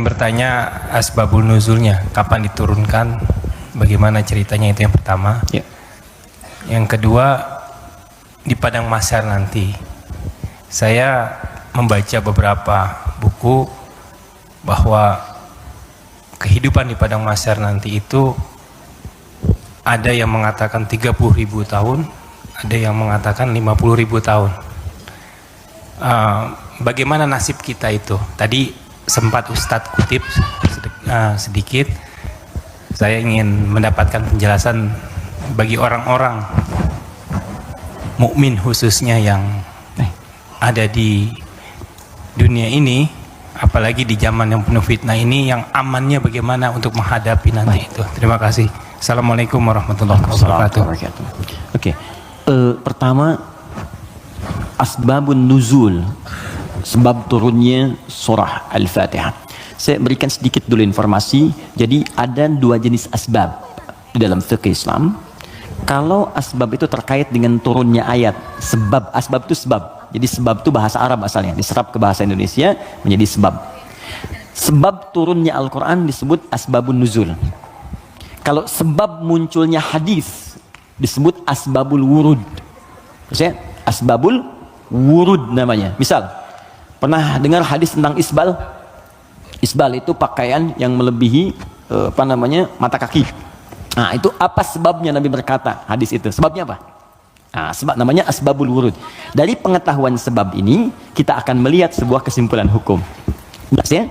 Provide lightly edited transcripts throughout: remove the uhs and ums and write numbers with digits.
bertanya asbabul nuzulnya, kapan diturunkan, bagaimana ceritanya, itu yang pertama. Ya. Yang kedua, di padang mahsyar nanti. Saya membaca beberapa buku bahwa kehidupan di padang mahsyar nanti itu ada yang mengatakan 30.000 tahun, ada yang mengatakan 50.000 tahun. Bagaimana nasib kita itu? Tadi sempat Ustadz kutip sedikit. Saya ingin mendapatkan penjelasan bagi orang-orang mukmin khususnya yang ada di dunia ini, apalagi di zaman yang penuh fitnah ini, yang amannya bagaimana untuk menghadapi nanti itu. Terima kasih. Assalamualaikum warahmatullahi wabarakatuh. Oke. Pertama, asbabun nuzul, sebab turunnya surah Al-Fatihah. Saya berikan sedikit dulu informasi. Jadi ada dua jenis asbab di dalam fikih Islam. Kalau asbab itu terkait dengan turunnya ayat, sebab, asbab itu sebab. Jadi sebab itu bahasa Arab asalnya, diserap ke bahasa Indonesia menjadi sebab. Sebab turunnya Al-Quran disebut asbabun nuzul. Kalau sebab munculnya hadis disebut asbabul wurud. Maksudnya asbabul wurud namanya. Misal, pernah dengar hadis tentang isbal? Isbal itu pakaian yang melebihi mata kaki. Nah, itu apa sebabnya Nabi berkata hadis itu? Sebabnya apa? Nah, sebab namanya asbabul wurud. Dari pengetahuan sebab ini kita akan melihat sebuah kesimpulan hukum. Jelas ya?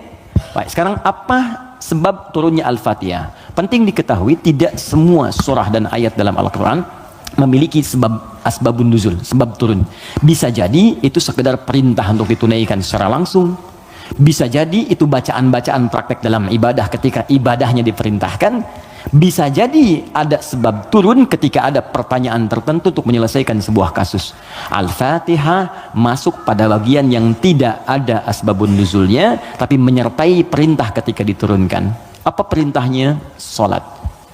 Baik, sekarang apa sebab turunnya Al-Fatihah? Penting diketahui tidak semua surah dan ayat dalam Al-Quran memiliki sebab asbabun nuzul, sebab turun. Bisa jadi itu sekedar perintah untuk ditunaikan secara langsung. Bisa jadi itu bacaan-bacaan praktek dalam ibadah ketika ibadahnya diperintahkan. Bisa jadi ada sebab turun ketika ada pertanyaan tertentu untuk menyelesaikan sebuah kasus. Al-Fatihah masuk pada bagian yang tidak ada asbabun nuzulnya, tapi menyertai perintah ketika diturunkan. Apa perintahnya? Salat.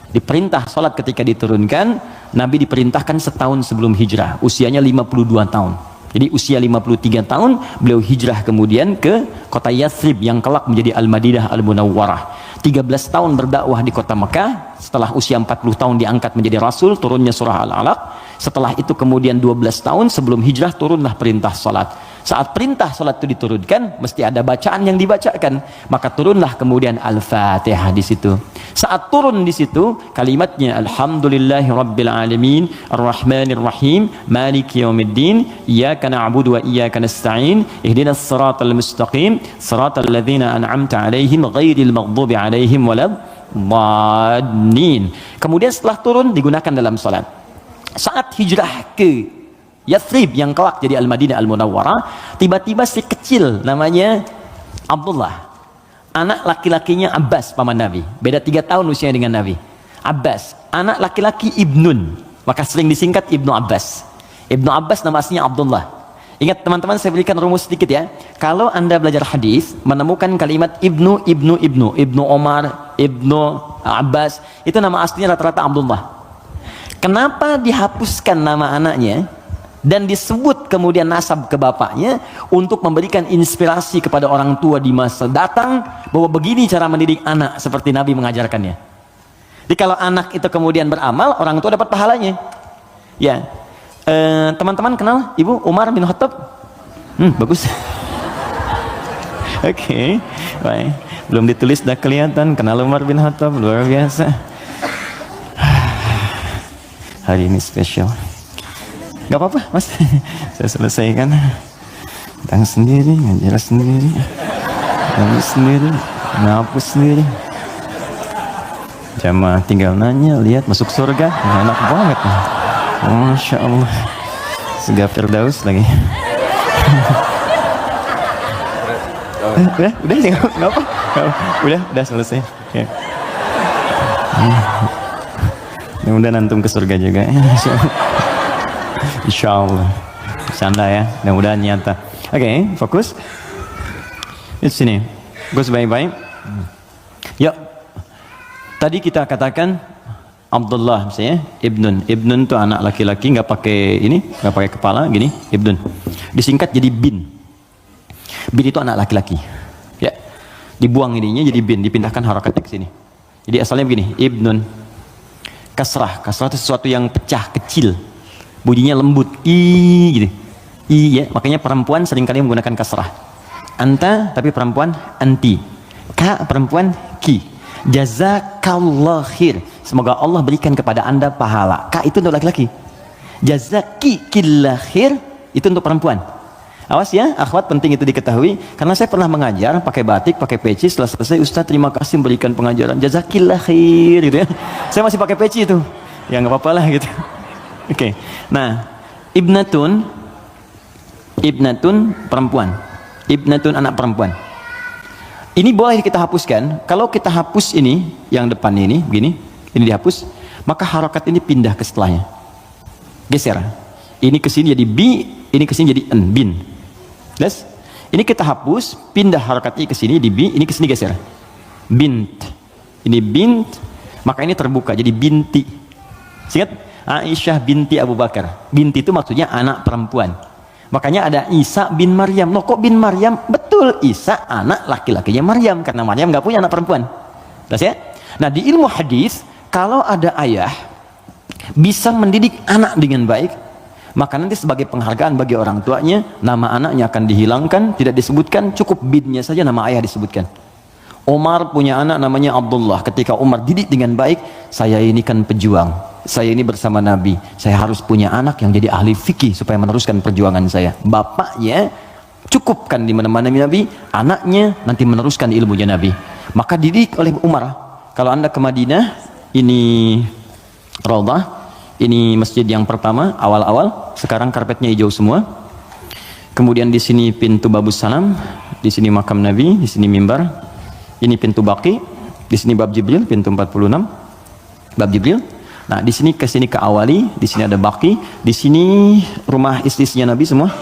Diperintah salat ketika diturunkan. Nabi diperintahkan setahun sebelum hijrah, usianya 52 tahun. Jadi usia 53 tahun beliau hijrah kemudian ke kota Yathrib yang kelak menjadi Al-Madinah Al-Munawwarah. 13 tahun berdakwah di kota Mekah. Setelah usia 40 tahun diangkat menjadi Rasul, turunnya surah Al-Alaq. Setelah itu kemudian 12 tahun sebelum hijrah turunlah perintah salat. Saat perintah salat itu diturunkan, mesti ada bacaan yang dibacakan. Maka turunlah kemudian Al-Fatihah di situ. Saat turun di situ, kalimatnya Alhamdulillahi Rabbil Alamin, Ar-Rahmanir Rahim, Maliki Yaumiddin, Iyyaka na'budu wa iyyaka nasta'in, Ihdinas siratal mustaqim, siratal ladzina an'amta 'alaihim ghairil maghdubi 'alaihim waladdallin. Kemudian setelah turun digunakan dalam salat. Saat hijrah ke Yathrib yang kelak jadi Al-Madinah Al-Munawwarah, tiba-tiba si kecil namanya Abdullah, anak laki-lakinya Abbas paman Nabi, beda 3 tahun usianya dengan Nabi. Abbas, anak laki-laki Ibnun, maka sering disingkat Ibnu Abbas. Ibnu Abbas nama aslinya Abdullah. Ingat teman-teman, saya berikan rumus sedikit ya. Kalau anda belajar hadis menemukan kalimat Ibnu Omar, Ibnu Abbas, itu nama aslinya rata-rata Abdullah. Kenapa dihapuskan nama anaknya dan disebut kemudian nasab ke bapaknya? Untuk memberikan inspirasi kepada orang tua di masa datang bahwa begini cara mendidik anak seperti Nabi mengajarkannya. Jadi kalau anak itu kemudian beramal, orang tua dapat pahalanya. Ya, teman-teman kenal Ibu Umar bin Khattab? Bagus. Oke, baik. Belum ditulis dah kelihatan kenal Umar bin Khattab, luar biasa. Hari ini spesial. Gak apa-apa mas, saya selesaikan. Datang sendiri, ngajar sendiri, ngapus sendiri, ngapus sendiri. Jamaah tinggal nanya, lihat masuk surga, enak banget. Masya Allah, surga Firdaus lagi. Udah nggak apa, udah selesai. Ya. Mudah-mudahan antum ke surga juga. Insya Allah. Bercanda ya, mudah-mudahan nyata. Oke, fokus di sini. Fokus baik-baik. Ya, tadi kita katakan Abdullah misalnya, Ibnun itu anak laki-laki, nggak pakai ini, nggak pakai kepala gini, Ibnun. Disingkat jadi bin. Bin itu anak laki-laki. Ya. Dibuang ininya jadi bin, dipindahkan harakatnya ke sini. Jadi asalnya begini, ibnun. Kasrah itu sesuatu yang pecah, kecil. Bunyinya lembut, gitu. Ya, makanya perempuan seringkali menggunakan kasrah. Anta, tapi perempuan anti. Ka, perempuan ki. Jazakallah khair. Semoga Allah berikan kepada Anda pahala. Ka itu untuk laki-laki. Jazaki killah khair itu untuk perempuan. Awas ya, akhwat, penting itu diketahui karena saya pernah mengajar pakai batik, pakai peci. Setelah selesai, Ustaz terima kasih memberikan pengajaran, jazakillah khair gitu ya. Saya masih pakai peci itu. Ya nggak apa-apa lah gitu. Oke. Nah, ibnatun perempuan. Ibnatun anak perempuan. Ini boleh kita hapuskan. Kalau kita hapus ini yang depan ini begini, ini dihapus, maka harokat ini pindah ke setelahnya. Geser. Ini ke sini jadi bi, ini ke sini jadi en, bin. Jelas? Ini kita hapus, pindah harokatnya ke sini di bi, ini ke sini geser. Bint. Ini bint, maka ini terbuka jadi binti. Ingat? Aisyah binti Abu Bakar. Binti itu maksudnya anak perempuan. Makanya ada Isa bin Maryam. Loh kok bin Maryam? Betul, Isa anak laki-lakinya Maryam karena Maryam nggak punya anak perempuan. Jelas ya? Nah, di ilmu hadis kalau ada ayah bisa mendidik anak dengan baik, maka nanti sebagai penghargaan bagi orang tuanya, nama anaknya akan dihilangkan, tidak disebutkan, cukup binnya saja nama ayah disebutkan. Umar punya anak namanya Abdullah. Ketika Umar didik dengan baik, saya ini kan pejuang, saya ini bersama Nabi, saya harus punya anak yang jadi ahli fikih supaya meneruskan perjuangan saya. Bapaknya cukupkan di mana-mana Nabi, anaknya nanti meneruskan ilmunya Nabi. Maka didik oleh Umar. Kalau Anda ke Madinah, ini Raudhah, ini masjid yang pertama awal-awal, sekarang karpetnya hijau semua. Kemudian di sini pintu Babus Salam, di sini makam Nabi, di sini mimbar. Ini pintu Baqi, di sini bab Jibril, pintu 46. Bab Jibril. Nah, di sini ke sini ke Awali, di sini ada Baqi, di sini rumah istri-istrinya Nabi semua.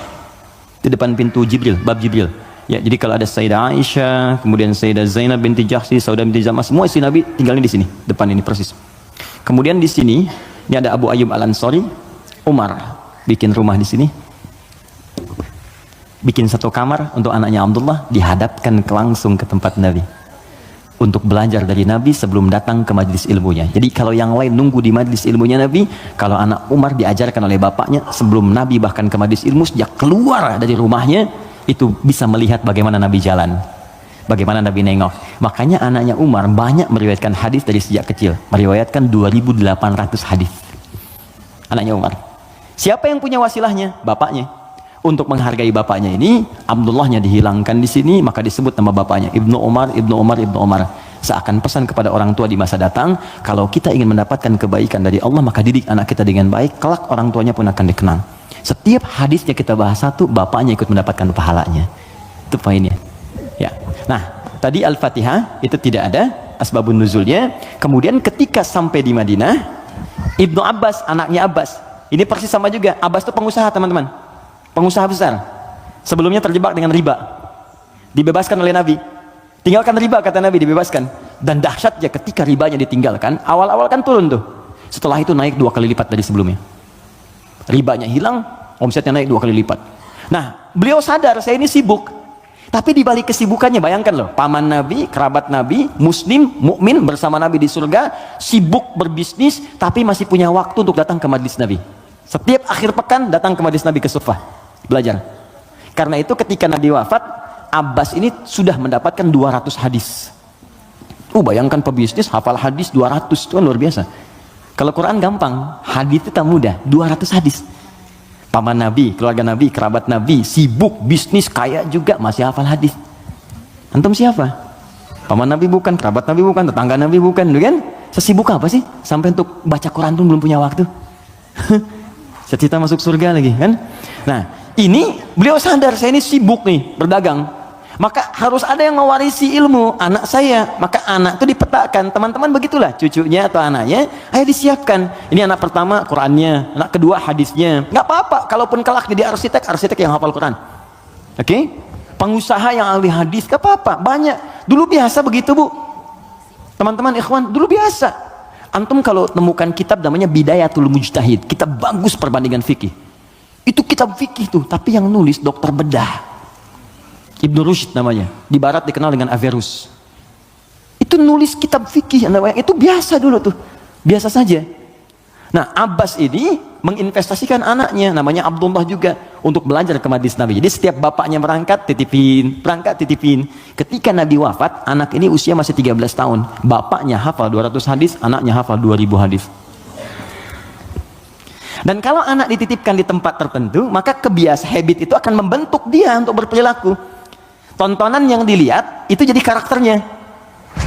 Di depan pintu Jibril, bab Jibril. Ya, jadi kalau ada Sayyidah Aisyah, kemudian Sayyidah Zainab binti Jahsy, Saudah binti Zam'ah, semua istri Nabi tinggalnya di sini, depan ini persis. Kemudian di sini ini ada Abu Ayyub Al-Ansari. Umar bikin rumah di sini, bikin satu kamar untuk anaknya Abdullah, dihadapkan langsung ke tempat Nabi untuk belajar dari Nabi sebelum datang ke majlis ilmunya. Jadi kalau yang lain nunggu di majlis ilmunya Nabi, kalau anak Umar diajarkan oleh bapaknya sebelum Nabi bahkan ke majlis ilmu, sejak keluar dari rumahnya itu bisa melihat bagaimana Nabi jalan, bagaimana Nabi nengok. Makanya anaknya Umar banyak meriwayatkan hadis dari sejak kecil, meriwayatkan 2.800 hadis. Anaknya Umar. Siapa yang punya wasilahnya? Bapaknya. Untuk menghargai bapaknya ini, Abdullahnya dihilangkan di sini, maka disebut nama bapaknya Ibnu Umar, Ibnu Umar, Ibnu Umar. Seakan pesan kepada orang tua di masa datang, kalau kita ingin mendapatkan kebaikan dari Allah, maka didik anak kita dengan baik, kelak orang tuanya pun akan dikenang. Setiap hadisnya kita bahas satu, bapaknya ikut mendapatkan pahalanya. Itu poinnya. Ya. Nah, tadi Al-Fatihah itu tidak ada asbabun nuzulnya. Kemudian ketika sampai di Madinah, Ibnu Abbas, anaknya Abbas, ini persis sama juga. Abbas itu pengusaha, teman-teman, pengusaha besar. Sebelumnya terjebak dengan riba, dibebaskan oleh Nabi. Tinggalkan riba, kata Nabi, dibebaskan. Dan dahsyatnya ketika ribanya ditinggalkan, awal-awal kan turun tuh, setelah itu naik 2 kali lipat dari sebelumnya. Ribanya hilang, omsetnya naik 2 kali lipat. Nah, beliau sadar, saya ini sibuk. Tapi di balik kesibukannya, bayangkan loh, paman Nabi, kerabat Nabi, muslim, mukmin bersama Nabi di surga, sibuk berbisnis, tapi masih punya waktu untuk datang ke majlis Nabi. Setiap akhir pekan datang ke majlis Nabi ke Sufah, belajar. Karena itu ketika Nabi wafat, Abbas ini sudah mendapatkan 200 hadis. Bayangkan pebisnis hafal hadis 200, itu kan luar biasa. Kalau Quran gampang, hadis itu tak mudah, 200 hadis. Paman Nabi, keluarga Nabi, kerabat Nabi, sibuk, bisnis, kaya juga, masih hafal hadis. Antum siapa? Paman Nabi bukan, kerabat Nabi bukan, tetangga Nabi bukan, kan? Sesibuk apa sih? Sampai untuk baca Quran pun belum punya waktu. Cita-cita masuk surga lagi, kan? Nah, ini beliau sadar, saya ini sibuk nih, berdagang. Maka harus ada yang mewarisi ilmu anak saya. Maka anak itu dipetakan, teman-teman, begitulah cucunya atau anaknya, ayo disiapkan. Ini anak pertama Qurannya, anak kedua hadisnya. Nggak apa-apa, kalaupun kelak jadi arsitek yang hafal Quran. Oke? Pengusaha yang ahli hadis, nggak apa-apa, banyak. Dulu biasa begitu, Bu. Teman-teman ikhwan, dulu biasa. Antum kalau temukan kitab namanya Bidayatul Mujtahid, kitab bagus perbandingan fikih. Itu kitab fikih tuh, tapi yang nulis dokter bedah. Ibnu Rushd namanya, di barat dikenal dengan Averroes. Itu nulis kitab fikih, itu biasa dulu tuh, biasa saja. Nah, Abbas ini menginvestasikan anaknya, namanya Abdullah juga, untuk belajar ke majelis Nabi. Jadi setiap bapaknya berangkat titipin. Ketika Nabi wafat, anak ini usia masih 13 tahun. Bapaknya hafal 200 hadis, anaknya hafal 2000 hadis. Dan kalau anak dititipkan di tempat tertentu, maka habit itu akan membentuk dia untuk berperilaku. Tontonan yang dilihat itu jadi karakternya.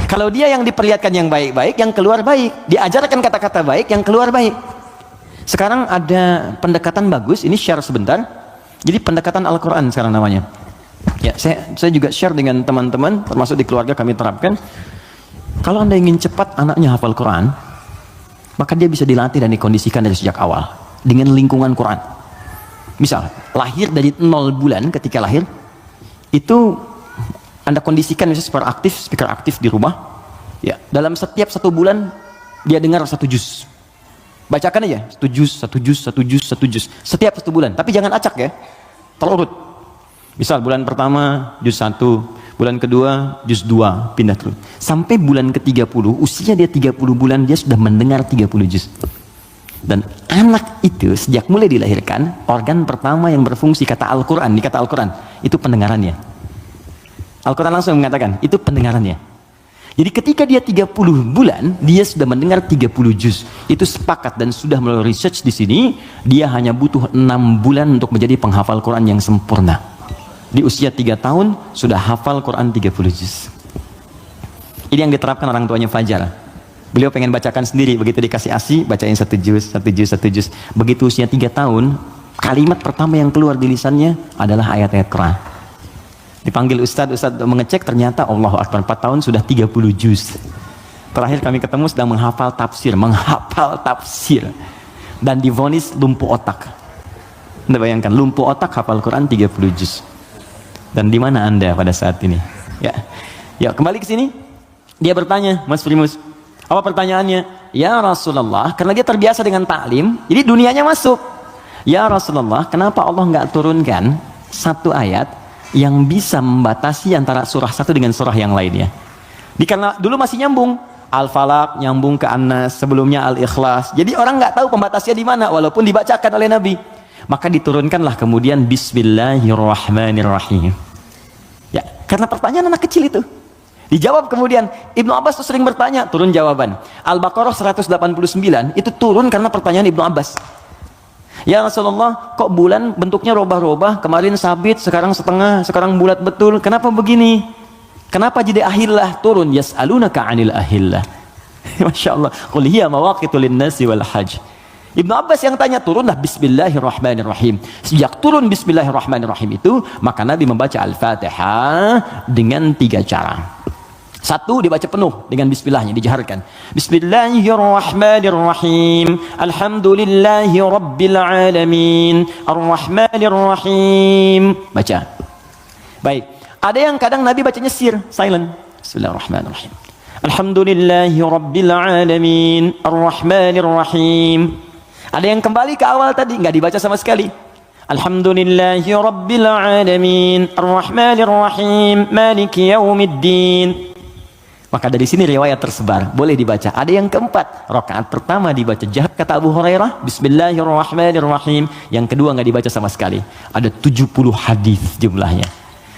Kalau dia yang diperlihatkan yang baik-baik, yang keluar baik, diajarkan kata-kata baik, yang keluar baik. Sekarang ada pendekatan bagus, ini share sebentar. Jadi pendekatan Al-Quran sekarang namanya. Ya, saya juga share dengan teman-teman, termasuk di keluarga kami terapkan. Kalau Anda ingin cepat anaknya hafal Quran, maka dia bisa dilatih dan dikondisikan dari sejak awal dengan lingkungan Quran. Misal, lahir dari 0 bulan, ketika lahir itu Anda kondisikan misalnya speaker aktif di rumah. Ya, dalam setiap 1 bulan dia dengar 1 juz. Bacakan aja 1 juz setiap 1 bulan, tapi jangan acak ya, terurut. Misal bulan pertama juz 1, bulan kedua juz 2, pindah terus sampai bulan ke-30, usia dia 30 bulan, dia sudah mendengar 30 juz. Dan anak itu sejak mulai dilahirkan, organ pertama yang berfungsi kata Al-Quran, itu pendengarannya. Al-Quran langsung mengatakan itu pendengarannya. Jadi ketika dia 30 bulan, dia sudah mendengar 30 juz. Itu sepakat dan sudah melalui research di sini, dia hanya butuh 6 bulan untuk menjadi penghafal Quran yang sempurna. Di usia 3 tahun sudah hafal Quran 30 juz. Ini yang diterapkan orang tuanya Fajar. Beliau pengen bacakan sendiri, begitu dikasih ASI, bacain 1 juz. Begitu usia 3 tahun, kalimat pertama yang keluar di lisannya adalah ayat-ayat Quran. Dipanggil Ustadz mengecek, ternyata Allahu Akbar, 4 tahun sudah 30 juz. Terakhir kami ketemu sedang menghafal tafsir dan divonis lumpuh otak. Anda bayangkan, lumpuh otak hafal Quran 30 juz. Dan di mana Anda pada saat ini? Ya, kembali ke sini. Dia bertanya, Mas Primus, apa pertanyaannya? Ya Rasulullah, karena dia terbiasa dengan taklim, jadi dunianya masuk. Ya Rasulullah, kenapa Allah nggak turunkan 1 ayat yang bisa membatasi antara surah satu dengan surah yang lainnya? Karena dulu masih nyambung, Al-Falaq nyambung ke An-Nas, sebelumnya Al-Ikhlas. Jadi orang nggak tahu pembatasnya di mana, walaupun dibacakan oleh Nabi. Maka diturunkanlah kemudian Bismillahirrahmanirrahim. Ya, karena pertanyaan anak kecil itu dijawab kemudian. Ibnu Abbas tuh sering bertanya, turun jawaban. Al-Baqarah 189 itu turun karena pertanyaan Ibnu Abbas. Ya Rasulullah, kok bulan bentuknya robah-robah, kemarin sabit, sekarang setengah, sekarang bulat betul, kenapa begini? Kenapa jadi ahillah turun? Yas'alunaka 'anil ahillah. Masya Allah, qul hiya mawaqitu lin-nasi wal hajj. Ibnu Abbas yang tanya, turunlah Bismillahirrahmanirrahim. Sejak turun Bismillahirrahmanirrahim itu, maka Nabi membaca Al-Fatihah dengan 3 cara. 1, dibaca penuh dengan bismillahnya, dijaharkan. Bismillahirrahmanirrahim. Alhamdulillahi rabbil alamin. Ar-Rahmanirrahim. Baca. Baik. Ada yang kadang Nabi bacanya sir, silent. Bismillahirrahmanirrahim. Alhamdulillahi rabbil alamin. Ar-Rahmanirrahim. Ada yang kembali ke awal tadi, nggak dibaca sama sekali. Alhamdulillahi rabbil alamin. Ar-Rahmanirrahim. Maliki yaumiddin. Maka dari sini riwayat tersebar, boleh dibaca. Ada yang keempat, rakaat pertama dibaca jahat kata Abu Hurairah, Bismillahirrahmanirrahim. Yang kedua nggak dibaca sama sekali. Ada 70 hadis jumlahnya.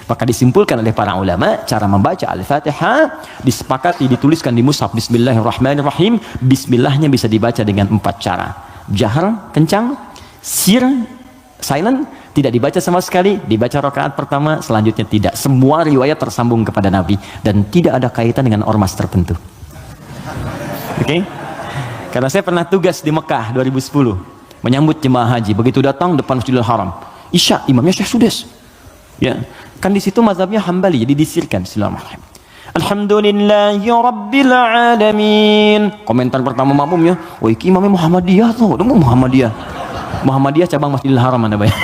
Maka disimpulkan oleh para ulama, cara membaca Al-Fatihah disepakati, dituliskan di mushaf Bismillahirrahmanirrahim. Bismillahnya bisa dibaca dengan 4 cara. Jahar, kencang, sir, silent, tidak dibaca sama sekali, dibaca rakaat pertama, selanjutnya tidak. Semua riwayat tersambung kepada Nabi dan tidak ada kaitan dengan ormas tertentu. Oke? Karena saya pernah tugas di Mekah 2010 menyambut jemaah haji. Begitu datang depan Masjidil Haram, Isya imamnya Syekh Sudes. Ya, kan di situ mazhabnya Hambali, jadi disirkan. Bismillahirrahmanirrahim. Alhamdulillahi rabbil alamin. Komentar pertama makmumnya, "Wah, iki imamnya Muhammadiyah tuh, Muhammadiyah cabang Masjidil Haram Anda bayang."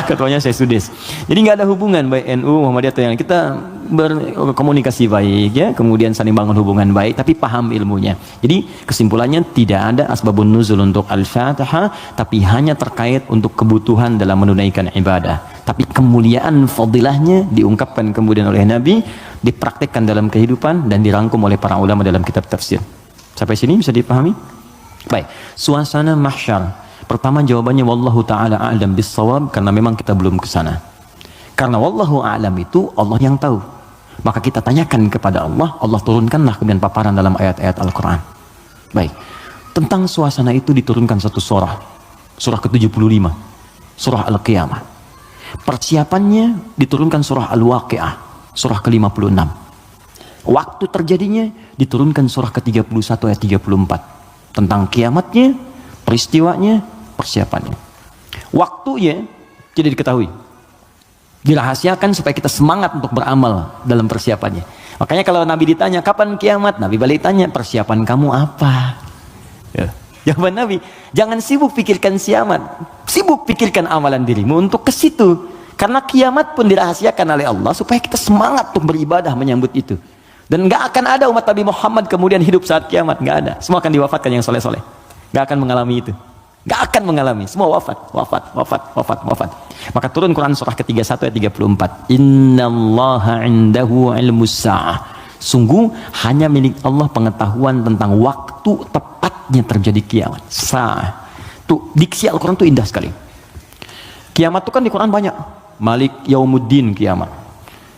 Ketuanya saya Sudes. Jadi nggak ada hubungan baik NU Muhammadiyah atau yang, kita berkomunikasi baik ya, kemudian saling bangun hubungan baik, tapi paham ilmunya. Jadi kesimpulannya tidak ada asbabun nuzul untuk Al-Fatihah, tapi hanya terkait untuk kebutuhan dalam menunaikan ibadah. Tapi kemuliaan fadilahnya diungkapkan kemudian oleh Nabi dipraktikkan dalam kehidupan dan dirangkum oleh para ulama dalam kitab tafsir. Sampai sini bisa dipahami? Baik, suasana mahsyar. Pertama jawabannya wallahu taala a'lam bis-shawab, karena memang kita belum ke sana. Karena wallahu a'lam itu Allah yang tahu. Maka kita tanyakan kepada Allah, Allah turunkanlah kemudian paparan dalam ayat-ayat Al-Qur'an. Baik. Tentang suasana itu diturunkan satu surah. Surah ke-75. Surah Al-Qiyamah. Persiapannya diturunkan surah Al-Waqi'ah. Surah ke-56. Waktu terjadinya diturunkan surah ke-31 ayat 34. Tentang kiamatnya, peristiwanya, persiapannya. Waktunya tidak diketahui. Dirahasiakan supaya kita semangat untuk beramal dalam persiapannya. Makanya kalau Nabi ditanya kapan kiamat, Nabi balik tanya persiapan kamu apa? Ya. Jawaban Nabi, jangan sibuk pikirkan kiamat, sibuk pikirkan amalan dirimu untuk ke situ. Karena kiamat pun dirahasiakan oleh Allah supaya kita semangat untuk beribadah menyambut itu. Dan nggak akan ada umat Nabi Muhammad kemudian hidup saat kiamat, nggak ada. Semua akan diwafatkan yang soleh-soleh. Nggak akan mengalami itu. Nggak akan mengalami. Semua wafat. Maka turun Quran surah ke-31 ayat 34. Innallaha indahu ilmus sa'ah. Sungguh hanya milik Allah pengetahuan tentang waktu tepatnya terjadi kiamat. Sa'ah. Tuh, diksi Al-Quran itu indah sekali. Kiamat itu kan di Quran banyak. Malik yaumuddin kiamat.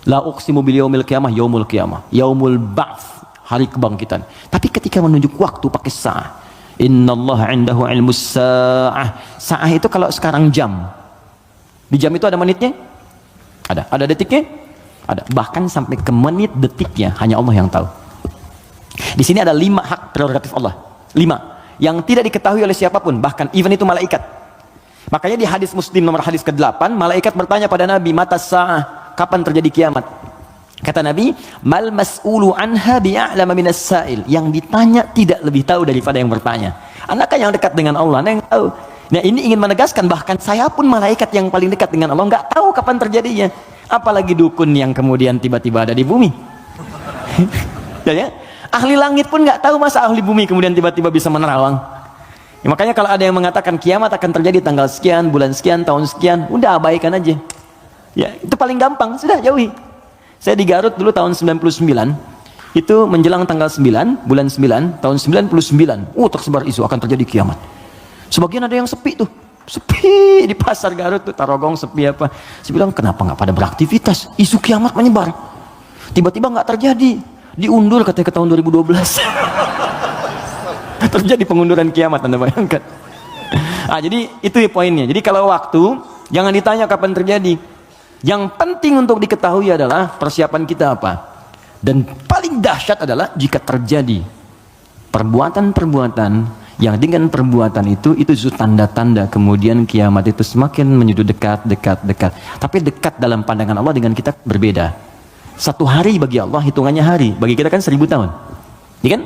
La uqsimu bil yaumil qiyamah, yaumul qiyamah. Yaumul ba'ts, hari kebangkitan. Tapi ketika menunjuk waktu pakai sa'ah. Innallaha indahu ilmus sa'ah. Sa'ah itu kalau sekarang jam. Di jam itu ada menitnya? Ada. Ada detiknya? Ada. Bahkan sampai ke menit detiknya hanya Allah yang tahu. Di sini ada 5 hak prerogatif Allah. 5 yang tidak diketahui oleh siapapun, bahkan even itu malaikat. Makanya di hadis Muslim nomor hadis ke-8, malaikat bertanya pada Nabi, mata sa'ah, kapan terjadi kiamat? Kata Nabi, mal mas'ulu anha bi'a'lama minas sa'il. Yang ditanya tidak lebih tahu daripada yang bertanya. Anaknya yang dekat dengan Allah, yang tahu. Nah, ini ingin menegaskan bahkan saya pun malaikat yang paling dekat dengan Allah nggak tahu kapan terjadinya. Apalagi dukun yang kemudian tiba-tiba ada di bumi. Ya? Ahli langit pun nggak tahu masa ahli bumi kemudian tiba-tiba bisa menerawang. Ya, makanya kalau ada yang mengatakan kiamat akan terjadi tanggal sekian, bulan sekian, tahun sekian, udah abaikan aja. Ya, itu paling gampang, sudah jauhi. Saya di Garut dulu tahun 99, itu menjelang tanggal 9, bulan 9, tahun 99, tersebar isu akan terjadi kiamat. Sebagian ada yang sepi tuh, sepi di pasar Garut tuh, Tarogong sepi apa. Saya bilang, kenapa nggak pada beraktivitas? Isu kiamat menyebar. Tiba-tiba nggak terjadi, diundur katanya ke tahun 2012. Terjadi pengunduran kiamat, Anda bayangkan. Jadi itu poinnya. Jadi kalau waktu, jangan ditanya kapan terjadi. Yang penting untuk diketahui adalah persiapan kita apa. Dan paling dahsyat adalah jika terjadi perbuatan-perbuatan yang dengan perbuatan itu tanda-tanda kemudian kiamat itu semakin menuju dekat. Tapi dekat dalam pandangan Allah dengan kita berbeda. 1 hari bagi Allah hitungannya hari, bagi kita kan 1000 tahun. Ya kan?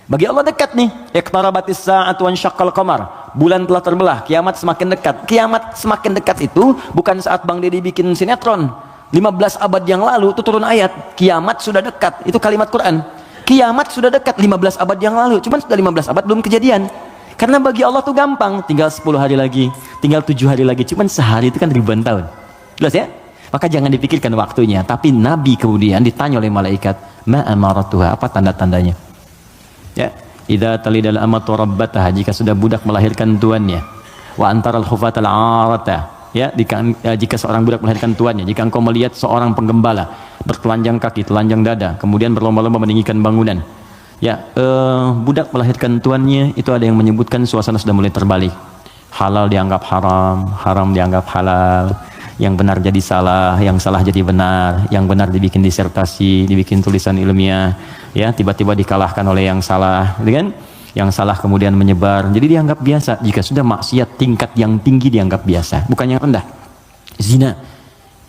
Bagi Allah dekat nih. Iqtarabatis sa'atu wan syaqqal qamar. Bulan telah terbelah, kiamat semakin dekat. Kiamat semakin dekat itu bukan saat Bang Deddy bikin sinetron 15 abad yang lalu itu turun ayat, kiamat sudah dekat. Itu kalimat Quran. Kiamat sudah dekat 15 abad yang lalu. Cuman sudah 15 abad belum kejadian. Karena bagi Allah tuh gampang, tinggal 10 hari lagi, tinggal 7 hari lagi. Cuman sehari itu kan ribuan tahun. Jelas ya? Maka jangan dipikirkan waktunya. Tapi Nabi kemudian ditanya oleh malaikat, ma amaratuha, apa tanda-tandanya? Ya, idza talidal amatu rabbataha, jika sudah budak melahirkan tuannya, wa antaral khufatal arata, ya, jika seorang budak melahirkan tuannya, jika engkau melihat seorang penggembala bertelanjang kaki, telanjang dada, kemudian berlomba-lomba meninggikan bangunan, ya, budak melahirkan tuannya, itu ada yang menyebutkan suasana sudah mulai terbalik. Halal dianggap haram, haram dianggap halal, yang benar jadi salah, yang salah jadi benar, yang benar dibikin disertasi, dibikin tulisan ilmiah, ya, tiba-tiba dikalahkan oleh yang salah, gitu kan? Yang salah kemudian menyebar, jadi dianggap biasa. Jika sudah maksiat tingkat yang tinggi dianggap biasa, bukan yang rendah. Zina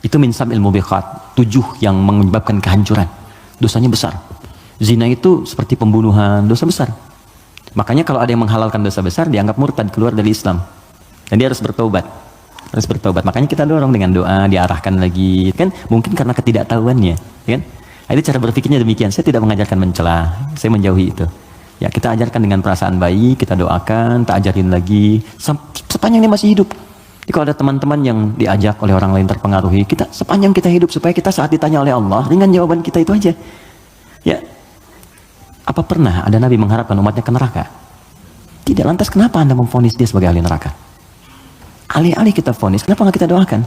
itu min sab'il mubiqat, 7 yang menyebabkan kehancuran, dosanya besar. Zina itu seperti pembunuhan, dosa besar. Makanya kalau ada yang menghalalkan dosa besar dianggap murtad, keluar dari Islam, dan dia harus bertobat. Makanya kita dorong dengan doa, diarahkan lagi, kan? Mungkin karena ketidaktahuannya, kan? Itu cara berpikirnya demikian. Saya tidak mengajarkan mencela, saya menjauhi itu. Ya, kita ajarkan dengan perasaan baik, kita doakan, tak ajarin lagi sepanjang dia masih hidup. Jadi kalau ada teman-teman yang diajak oleh orang lain terpengaruhi, kita sepanjang kita hidup supaya kita saat ditanya oleh Allah, ringan jawaban kita itu aja. Ya, apa pernah ada Nabi mengharapkan umatnya ke neraka? Tidak. Lantas kenapa Anda memvonis dia sebagai ahli neraka? Alih-alih kita vonis, kenapa nggak kita doakan?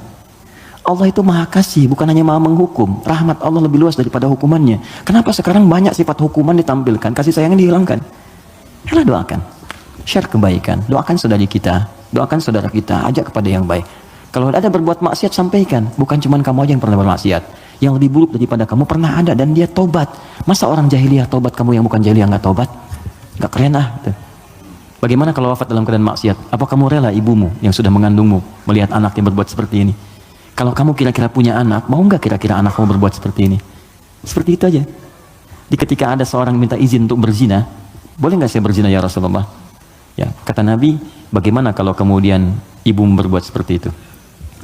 Allah itu maha kasih, bukan hanya maha menghukum. Rahmat Allah lebih luas daripada hukumannya. Kenapa sekarang banyak sifat hukuman ditampilkan, kasih sayang dihilangkan? Yalah, doakan, share kebaikan, doakan saudari kita, doakan saudara kita, ajak kepada yang baik. Kalau ada berbuat maksiat, sampaikan. Bukan cuma kamu aja yang pernah bermaksiat. Yang lebih buruk daripada kamu pernah ada dan dia tobat. Masa orang jahiliyah tobat, kamu yang bukan jahiliyah nggak tobat? Nggak keren ah. Gitu. Bagaimana kalau wafat dalam keadaan maksiat? Apa kamu rela ibumu yang sudah mengandungmu melihat anaknya berbuat seperti ini? Kalau kamu kira-kira punya anak, mau nggak kira-kira anak kamu berbuat seperti ini? Seperti itu aja. Di ketika ada seorang minta izin untuk berzina, boleh nggak saya berzina ya Rasulullah? Ya, kata Nabi, bagaimana kalau kemudian ibumu berbuat seperti itu?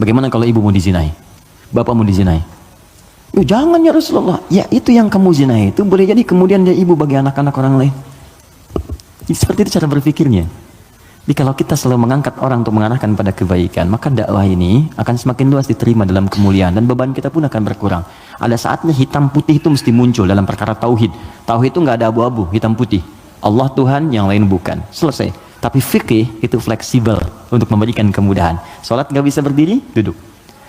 Bagaimana kalau ibumu dizinai? Bapakmu dizinai? Ya, jangan ya Rasulullah. Ya, itu yang kamu zinai itu boleh jadi kemudian dia ibu bagi anak-anak orang lain. Jadi, seperti itu cara berpikirnya. Jadi kalau kita selalu mengangkat orang untuk mengarahkan pada kebaikan, maka dakwah ini akan semakin luas diterima dalam kemuliaan dan beban kita pun akan berkurang. Ada saatnya hitam putih itu mesti muncul dalam perkara tauhid. Tauhid itu nggak ada abu-abu, hitam putih. Allah Tuhan, yang lain bukan. Selesai. Tapi fikih itu fleksibel untuk memberikan kemudahan. Sholat nggak bisa berdiri, duduk.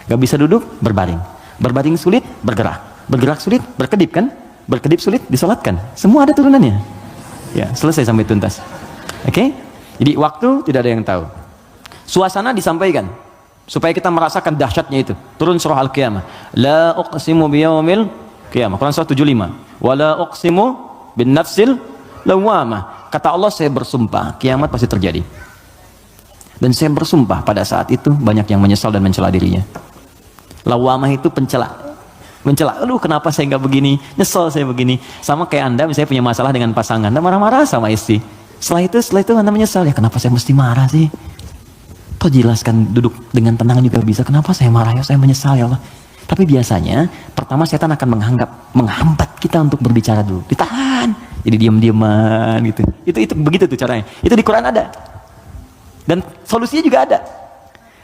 Nggak bisa duduk, berbaring. Berbaring sulit, bergerak. Bergerak sulit, berkedip kan? Berkedip sulit, disolatkan. Semua ada turunannya. Ya, selesai sampai tuntas. Oke? Jadi waktu tidak ada yang tahu. Suasana disampaikan supaya kita merasakan dahsyatnya itu. Turun surah Al-Qiyamah. La uqsimu biyaumil qiyamah. Quran surah 75. Wa la uqsimu bin nafsil lawamah. Kata Allah, saya bersumpah kiamat pasti terjadi. Dan saya bersumpah pada saat itu banyak yang menyesal dan mencela dirinya. Lawamah itu pencela. Mencela, aduh kenapa saya nggak begini, nyesel saya begini. Sama kayak Anda misalnya punya masalah dengan pasangan, Anda marah-marah sama istri. Setelah itu Anda menyesal, ya kenapa saya mesti marah sih? Toh jelaskan, duduk dengan tenang juga bisa. Kenapa saya marah ya, saya menyesal ya Allah. Tapi biasanya pertama setan akan menghambat kita untuk berbicara dulu, ditahan, jadi diam-diaman gitu. Itu begitu tuh caranya. Itu di Quran ada. Dan solusinya juga ada.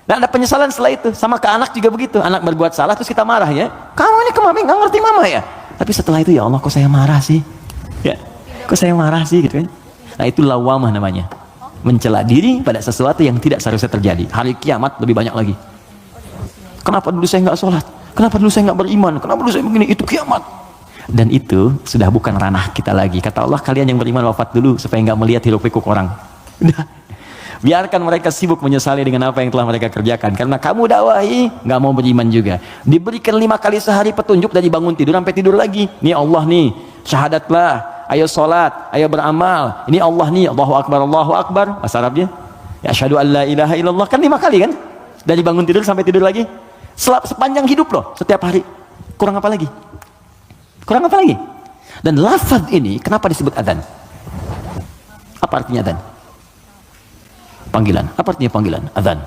Dan ada penyesalan setelah itu. Sama ke anak juga begitu. Anak berbuat salah terus kita marah ya. Kamu ini kemarin nggak ngerti mama ya. Tapi setelah itu ya Allah, kok saya marah sih? Ya, kok saya marah sih gitu kan? Nah itu lawamah namanya. Mencela diri pada sesuatu yang tidak seharusnya terjadi. Hari kiamat lebih banyak lagi. Kenapa dulu saya nggak sholat? Kenapa dulu saya nggak beriman? Kenapa dulu saya begini? Itu kiamat. Dan itu sudah bukan ranah kita lagi. Kata Allah, kalian yang beriman wafat dulu supaya nggak melihat hiruk pikuk orang. Biarkan mereka sibuk menyesali dengan apa yang telah mereka kerjakan. Karena kamu dakwahi nggak mau beriman juga. Diberikan 5 kali sehari petunjuk dari bangun tidur sampai tidur lagi. Nih Allah nih, syahadatlah. Ayo sholat, ayo beramal. Ini Allah nih, Allahu Akbar. Bahasa Arabnya, ya asyhadu an la ilaha illallah. Kan 5 kali kan? Dari bangun tidur sampai tidur lagi. Sepanjang hidup loh, setiap hari. Kurang apa lagi? Kurang apa lagi? Dan lafaz ini, kenapa disebut adzan? Apa artinya adzan? Panggilan. Apa artinya panggilan? Adzan.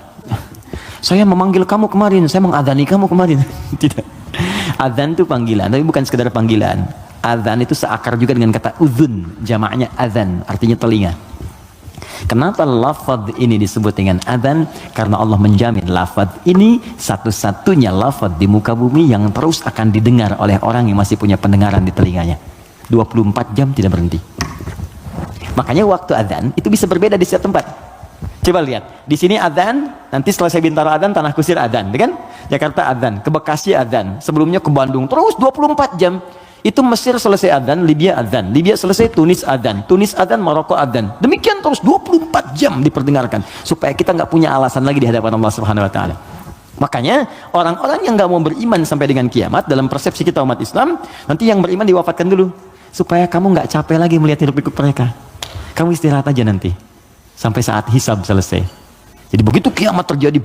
Saya memanggil kamu kemarin, saya mengadzani kamu kemarin. Tidak. Adzan itu panggilan, tapi bukan sekedar panggilan. Adzan itu seakar juga dengan kata uzun, jamaknya adzan, artinya telinga. Kenapa lafaz ini disebut dengan adzan? Karena Allah menjamin lafaz ini satu-satunya lafaz di muka bumi yang terus akan didengar oleh orang yang masih punya pendengaran di telinganya. 24 jam tidak berhenti. Makanya waktu adzan itu bisa berbeda di setiap tempat. Coba lihat, di sini adzan, nanti setelah saya Bintaro adzan, Tanah Kusir adzan, kan? Jakarta adzan, ke Bekasi adzan, sebelumnya ke Bandung, terus 24 jam. Itu Mesir selesai adzan, Libya adzan, Libya selesai Tunis adzan, Tunis adzan, Maroko adzan. Demikian terus 24 jam diperdengarkan supaya kita nggak punya alasan lagi di hadapan Allah Subhanahu wa taala. Makanya orang-orang yang nggak mau beriman sampai dengan kiamat dalam persepsi kita umat Islam, nanti yang beriman diwafatkan dulu supaya kamu nggak capek lagi melihat hiruk-pikuk mereka. Kamu istirahat aja nanti sampai saat hisab selesai. Jadi begitu kiamat terjadi,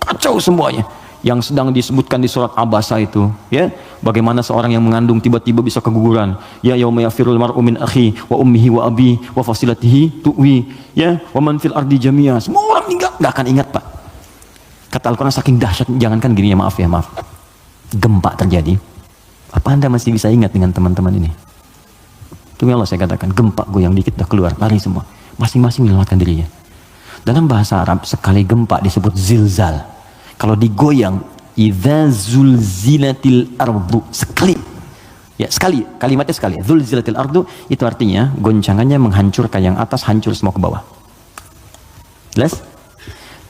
kacau semuanya. Yang sedang disebutkan di surat Abasa itu, ya, bagaimana seorang yang mengandung tiba-tiba bisa keguguran. Ya yauma yafirul mar'u min akhi wa ummihi wa abi wa fasilatihi tuwi, ya, wa man fil ardi jami'a. Semua orang enggak akan ingat, Pak. Kata Al-Qur'an saking dahsyat, jangankan gini ya, maaf. Gempa terjadi. Apa Anda masih bisa ingat dengan teman-teman ini? Demi Allah saya katakan, gempa goyang dikit udah keluar, lari semua. Masing-masing menyelamatkan dirinya. Dalam bahasa Arab sekali gempa disebut zilzal. Kalau digoyang, idza zulzilatil ardu, sekali. Ya, sekali, kalimatnya sekali. Zulzilatil ardu itu artinya goncangannya menghancurkan yang atas, hancur semua ke bawah. Jelas?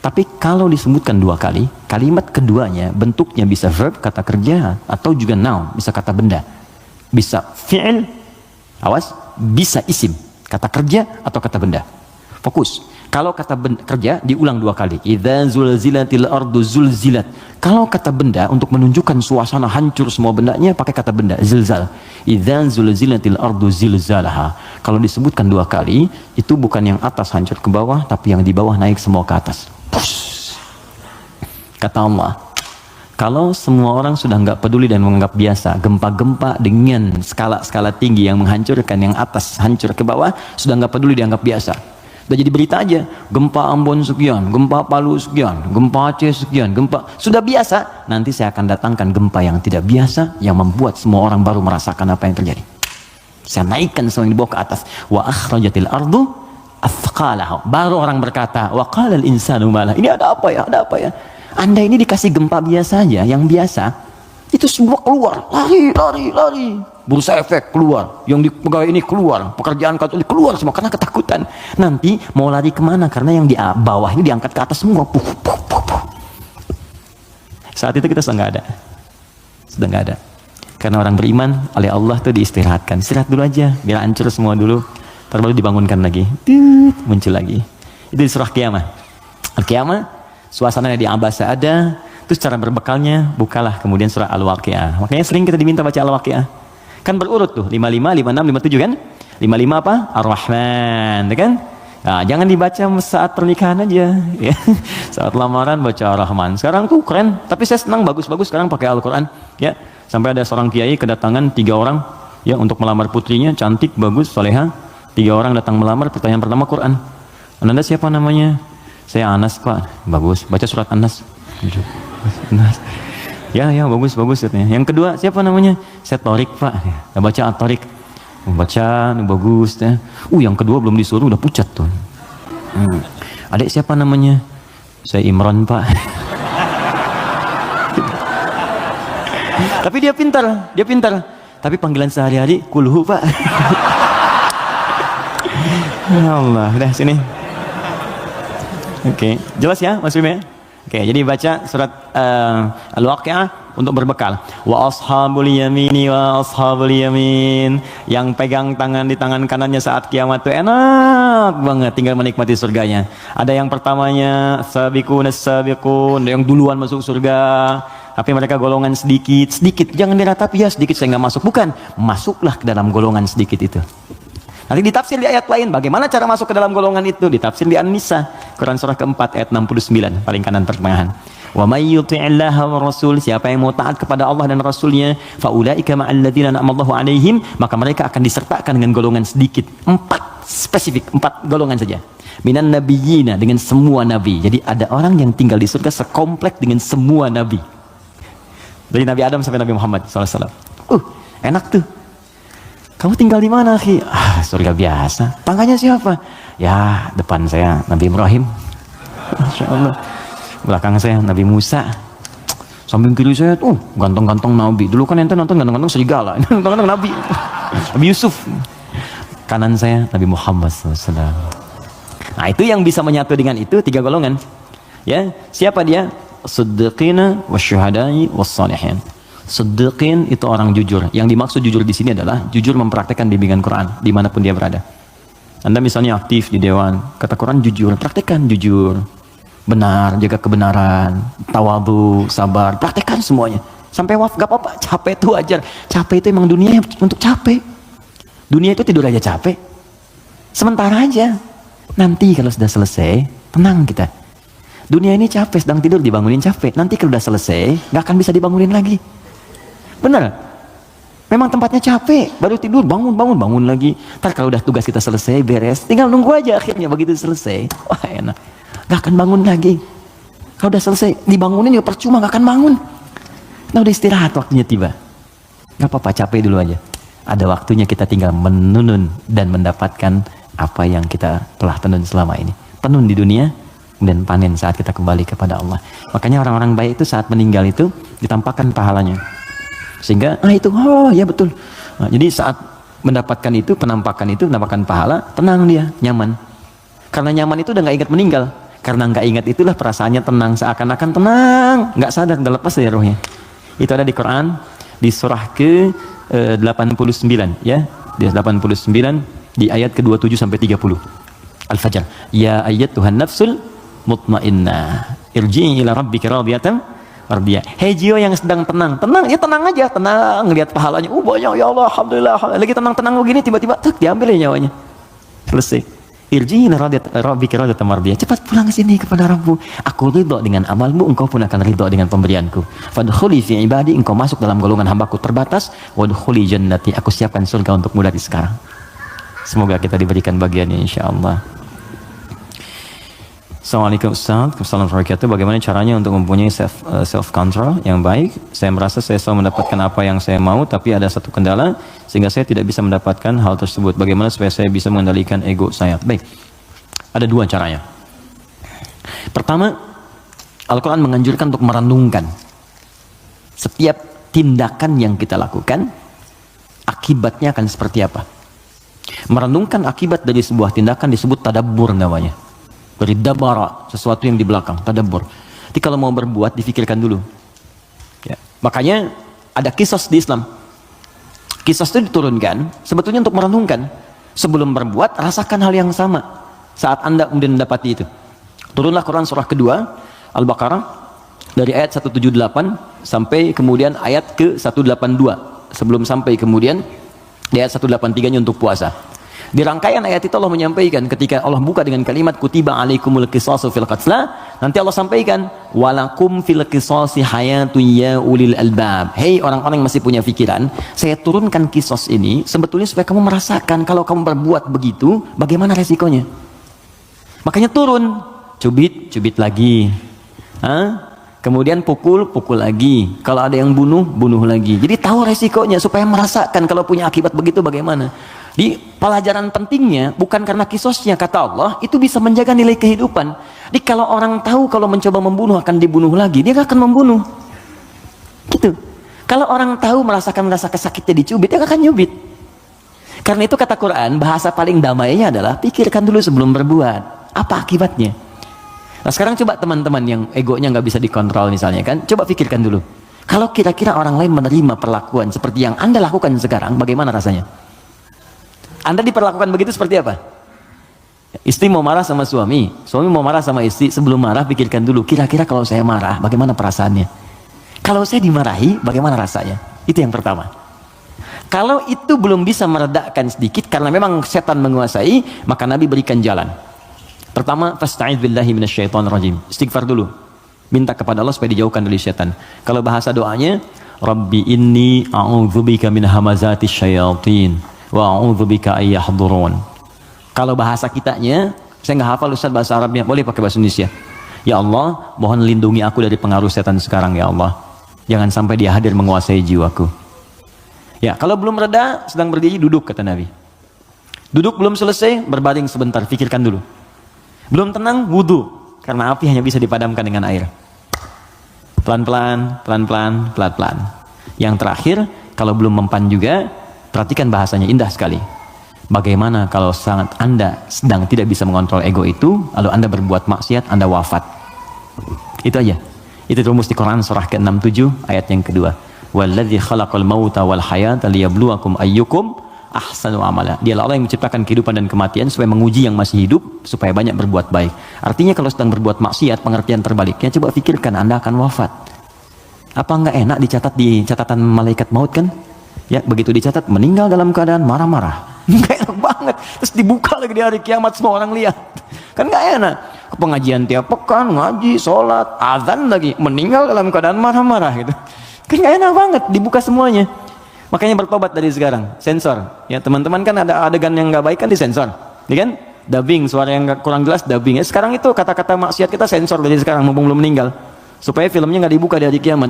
Tapi kalau disebutkan 2 kali, kalimat keduanya bentuknya bisa verb, kata kerja, atau juga noun, bisa kata benda. Bisa fi'il, awas, bisa isim, kata kerja atau kata benda. Fokus. Kalau kata kerja diulang 2 kali. Idza zulzilatil ardu zulzilat. Kalau kata benda untuk menunjukkan suasana hancur semua bendanya pakai kata benda zilzal. Idza zulzilatil ardu zilzalaha. Kalau disebutkan 2 kali itu bukan yang atas hancur ke bawah, tapi yang di bawah naik semua ke atas. Push. Kata Allah, kalau semua orang sudah nggak peduli dan menganggap biasa gempa-gempa dengan skala-skala tinggi yang menghancurkan yang atas hancur ke bawah, sudah nggak peduli dianggap biasa. Udah jadi berita aja, gempa Ambon sekian, gempa Palu sekian, gempa Aceh sekian, gempa sudah biasa. Nanti saya akan datangkan gempa yang tidak biasa yang membuat semua orang baru merasakan apa yang terjadi. Saya naikkan semua yang dibawa ke atas. Wa akhrajatil ardu athqalaha. Baru orang berkata, wa qala al insanu ma lah. Ini ada apa ya? Ada apa ya? Anda ini dikasih gempa biasa aja, yang biasa itu semua keluar, lari. Bursa efek keluar, yang di pegawai ini keluar, pekerjaan kantor ini keluar semua karena ketakutan. Nanti mau lari kemana? Karena yang di bawah ini diangkat ke atas semua. Puh. Saat itu kita sudah nggak ada. Karena orang beriman oleh Allah tuh diistirahatkan. Istirahat dulu aja, biar hancur semua dulu. Baru dibangunkan lagi, muncul lagi. Itu di surah Qiyamah. Al-Qiyamah, suasananya di Abasa ada. Terus cara berbekalnya, bukalah kemudian surah Al-Waqi'ah. Makanya sering kita diminta baca Al-Waqi'ah. Kan berurut tuh, 55, 56, 57 kan? 55 apa? Ar-Rahman, kan? Nah, jangan dibaca saat pernikahan aja, ya. Saat lamaran baca Ar-Rahman. Sekarang tuh keren, tapi saya senang bagus-bagus sekarang pakai Al-Quran, ya. Sampai ada seorang kiai kedatangan 3 orang, ya, untuk melamar putrinya, cantik, bagus, soleha. 3 orang datang melamar, pertanyaan pertama Quran. Anda siapa namanya? Saya Anas, Pak. Bagus, baca surat Anas. Anas. Ya bagus katanya. Yang kedua siapa namanya? Saya Torik, Pak. Ya, baca At-Torik. Baca bagus ya. Yang kedua belum disuruh udah pucat tuh. Adik siapa namanya? Saya Imran, Pak. Tapi dia pintar. Tapi panggilan sehari-hari kulhu, Pak. Ya Allah, udah sini. Oke, jelas ya Mas Bim ya? Oke, jadi baca surat Al-Waqi'ah untuk berbekal. Wa ashabul yamini wa ashabul yamin. Yang pegang tangan di tangan kanannya saat kiamat itu enak banget, tinggal menikmati surganya. Ada yang pertamanya sabiqun as-sabiqun, yang duluan masuk surga. Tapi mereka golongan sedikit. Jangan diratapi ya sedikit saya nggak masuk. Bukan, masuklah ke dalam golongan sedikit itu. Nanti ditafsir di ayat lain, bagaimana cara masuk ke dalam golongan itu? Ditafsir di An-Nisa, Quran surah keempat ayat 69, paling kanan pertengahan. Wa may yuti'illaha wa rasul, siapa yang mau taat kepada Allah dan Rasulnya, fa ulaika ma'al ladzina an'amallahu 'alaihim, maka mereka akan disertakan dengan golongan sedikit. 4 spesifik, 4 golongan saja. Minan nabiyyina, dengan semua nabi. Jadi ada orang yang tinggal di surga sekomplek dengan semua nabi. Dari Nabi Adam sampai Nabi Muhammad SAW. Enak tuh. Kamu tinggal di mana, akhi? Surga biasa. Tangganya siapa? Ya, depan saya Nabi Ibrahim. Masya Allah. Belakang saya Nabi Musa. Samping kiri saya tuh ganteng-ganteng Nabi. Dulu kan ente nonton ganteng-ganteng serigala. Ini ganteng-ganteng Nabi. Nabi Yusuf. Kanan saya Nabi Muhammad SAW. Nah, itu yang bisa menyatu dengan itu 3 golongan. Ya, siapa dia? Siddiqina wasyuhada'i wassalihin. Siddiqin itu orang jujur. Yang dimaksud jujur di sini adalah jujur mempraktekkan bimbingan Quran dimanapun dia berada. Anda misalnya aktif di dewan, kata Quran jujur, praktekkan jujur, benar, jaga kebenaran, tawadhu, sabar, praktekkan semuanya. Sampai wafat gak apa-apa, capek itu wajar. Capek itu emang dunia untuk capek. Dunia itu tidur aja capek. Sementara aja. Nanti kalau sudah selesai, tenang kita. Dunia ini capek, sedang tidur dibangunin capek. Nanti kalau sudah selesai, gak akan bisa dibangunin lagi. Benar, memang tempatnya capek, baru tidur, bangun lagi. Ntar kalau udah tugas kita selesai, beres, tinggal nunggu aja akhirnya begitu selesai. Wah enak, gak akan bangun lagi. Kalau udah selesai, dibangunin juga percuma, gak akan bangun. Nah udah istirahat, waktunya tiba. Gak apa-apa, capek dulu aja. Ada waktunya kita tinggal menunun dan mendapatkan apa yang kita telah tenun selama ini. Tenun di dunia, dan panen saat kita kembali kepada Allah. Makanya orang-orang baik itu saat meninggal itu ditampakkan pahalanya. Sehingga itu ya betul. Nah, jadi saat mendapatkan itu, penampakan itu, mendapatkan pahala, tenang dia, nyaman. Karena nyaman itu udah nggak ingat meninggal. Karena nggak ingat itulah perasaannya tenang, seakan-akan tenang, nggak sadar, udah lepas dari rohnya. Itu ada di Quran di surah ke 89 ya, di 89 di ayat ke-27 sampai 30. Al-Fajr. Ya ayyatuhan nafsul mutmainnah, irji'i ila rabbika radiyatan mardiyah. Hei jiwa yang sedang tenang, ya tenang aja, tenang, ngelihat pahalanya. Banyak ya Allah, alhamdulillah. Lagi tenang-tenang begini tiba-tiba diambil ya nyawanya. Selesai. Irji'i ila rabbika radiyatan mardiyah. Cepat pulang ke sini kepada Rabbmu. Aku ridho dengan amalmu, engkau pun akan ridho dengan pemberianku. Fadkhuli fi ibadi, engkau masuk dalam golongan hambaku terbatas. Wadkhuli jannati, aku siapkan surga untukmu dari sekarang. Semoga kita diberikan bagiannya insyaallah. Assalamualaikum Ustaz, Assalamualaikum warahmatullahi wabarakatuh. Bagaimana caranya untuk mempunyai self control yang baik? Saya merasa saya selalu mendapatkan apa yang saya mau, tapi ada satu kendala sehingga saya tidak bisa mendapatkan hal tersebut. Bagaimana supaya saya bisa mengendalikan ego saya? Baik, ada dua caranya. Pertama, Al-Quran menganjurkan untuk merenungkan setiap tindakan yang kita lakukan, akibatnya akan seperti apa. Merenungkan akibat dari sebuah tindakan disebut tadabbur namanya. Dari dabara, sesuatu yang di belakang, tadabbur. Jadi kalau mau berbuat, difikirkan dulu. Ya. Makanya ada kisos di Islam. Kisos itu diturunkan sebetulnya untuk merenungkan. Sebelum berbuat, rasakan hal yang sama saat Anda kemudian mendapati itu. Turunlah Quran surah kedua, Al-Baqarah, dari ayat 178 sampai kemudian ayat ke 182. Sebelum sampai kemudian di ayat 183-nya untuk puasa. Di rangkaian ayat itu Allah menyampaikan ketika Allah buka dengan kalimat kutiba alaikumul qisasu fil qatla, nanti Allah sampaikan walakum fil qisasi hayatun ya ulil albab. Hei orang-orang yang masih punya pikiran, saya turunkan kisos ini sebetulnya supaya kamu merasakan kalau kamu berbuat begitu bagaimana resikonya. Makanya turun, cubit lagi. Kemudian pukul lagi. Kalau ada yang bunuh lagi. Jadi tahu resikonya supaya merasakan kalau punya akibat begitu bagaimana. Di pelajaran pentingnya bukan karena kisosnya, kata Allah itu bisa menjaga nilai kehidupan. Jadi kalau orang tahu kalau mencoba membunuh akan dibunuh lagi, dia gak akan membunuh. Gitu. Kalau orang tahu merasakan rasa kesakitnya dicubit, dia gak akan nyubit. Karena itu kata Quran, bahasa paling damainya adalah pikirkan dulu sebelum berbuat. Apa akibatnya? Nah sekarang coba teman-teman yang egonya nggak bisa dikontrol misalnya kan, coba pikirkan dulu. Kalau kira-kira orang lain menerima perlakuan seperti yang Anda lakukan sekarang, bagaimana rasanya? Anda diperlakukan begitu seperti apa? Istri mau marah sama suami mau marah sama istri, sebelum marah pikirkan dulu, kira-kira kalau saya marah, bagaimana perasaannya? Kalau saya dimarahi, bagaimana rasanya? Itu yang pertama. Kalau itu belum bisa meredakan sedikit, karena memang setan menguasai, maka Nabi berikan jalan. Pertama, fasta'idz billahi minasyaitonir rajim. Istighfar dulu. Minta kepada Allah supaya dijauhkan dari setan. Kalau bahasa doanya, Rabbi inni a'udzubika min hamazati syayatin wa a'udzubika ay yahdurun. Kalau bahasa kitanya, saya nggak hafal Ustaz bahasa Arabnya, boleh pakai bahasa Indonesia. Ya Allah, mohon lindungi aku dari pengaruh setan sekarang ya Allah. Jangan sampai dia hadir menguasai jiwaku. Ya, kalau belum reda, sedang berdiri, duduk kata Nabi. Duduk belum selesai, berbaring sebentar, pikirkan dulu. Belum tenang, wudu, karena api hanya bisa dipadamkan dengan air. Pelan-pelan. Yang terakhir, kalau belum mempan juga, perhatikan bahasanya, indah sekali. Bagaimana kalau sangat Anda sedang tidak bisa mengontrol ego itu, lalu Anda berbuat maksiat, Anda wafat. Itu aja. Itu rumus di Quran surah ke-67 ayat yang kedua. Walladzi khalaqal mauta wal hayata liyabluwakum ayyukum ahsanu amala. Dialah Allah yang menciptakan kehidupan dan kematian supaya menguji yang masih hidup supaya banyak berbuat baik. Artinya kalau sedang berbuat maksiat, pengertian terbaliknya, coba pikirkan Anda akan wafat. Apa enggak enak dicatat di catatan malaikat maut kan? Ya, begitu dicatat meninggal dalam keadaan marah-marah. Enggak enak banget. Terus dibuka lagi di hari kiamat, semua orang lihat. Kan enggak enak. Ke pengajian tiap pekan, ngaji, sholat, azan lagi, meninggal dalam keadaan marah-marah gitu. Kan enggak enak banget, dibuka semuanya. Makanya bertobat dari sekarang, sensor. Ya, teman-teman kan ada adegan yang enggak baik kan disensor. Ya kan? Dubbing, suara yang kurang jelas dubbing. Ya, sekarang itu kata-kata maksiat kita sensor dari sekarang mumpung belum meninggal. Supaya filmnya enggak dibuka di hari kiamat.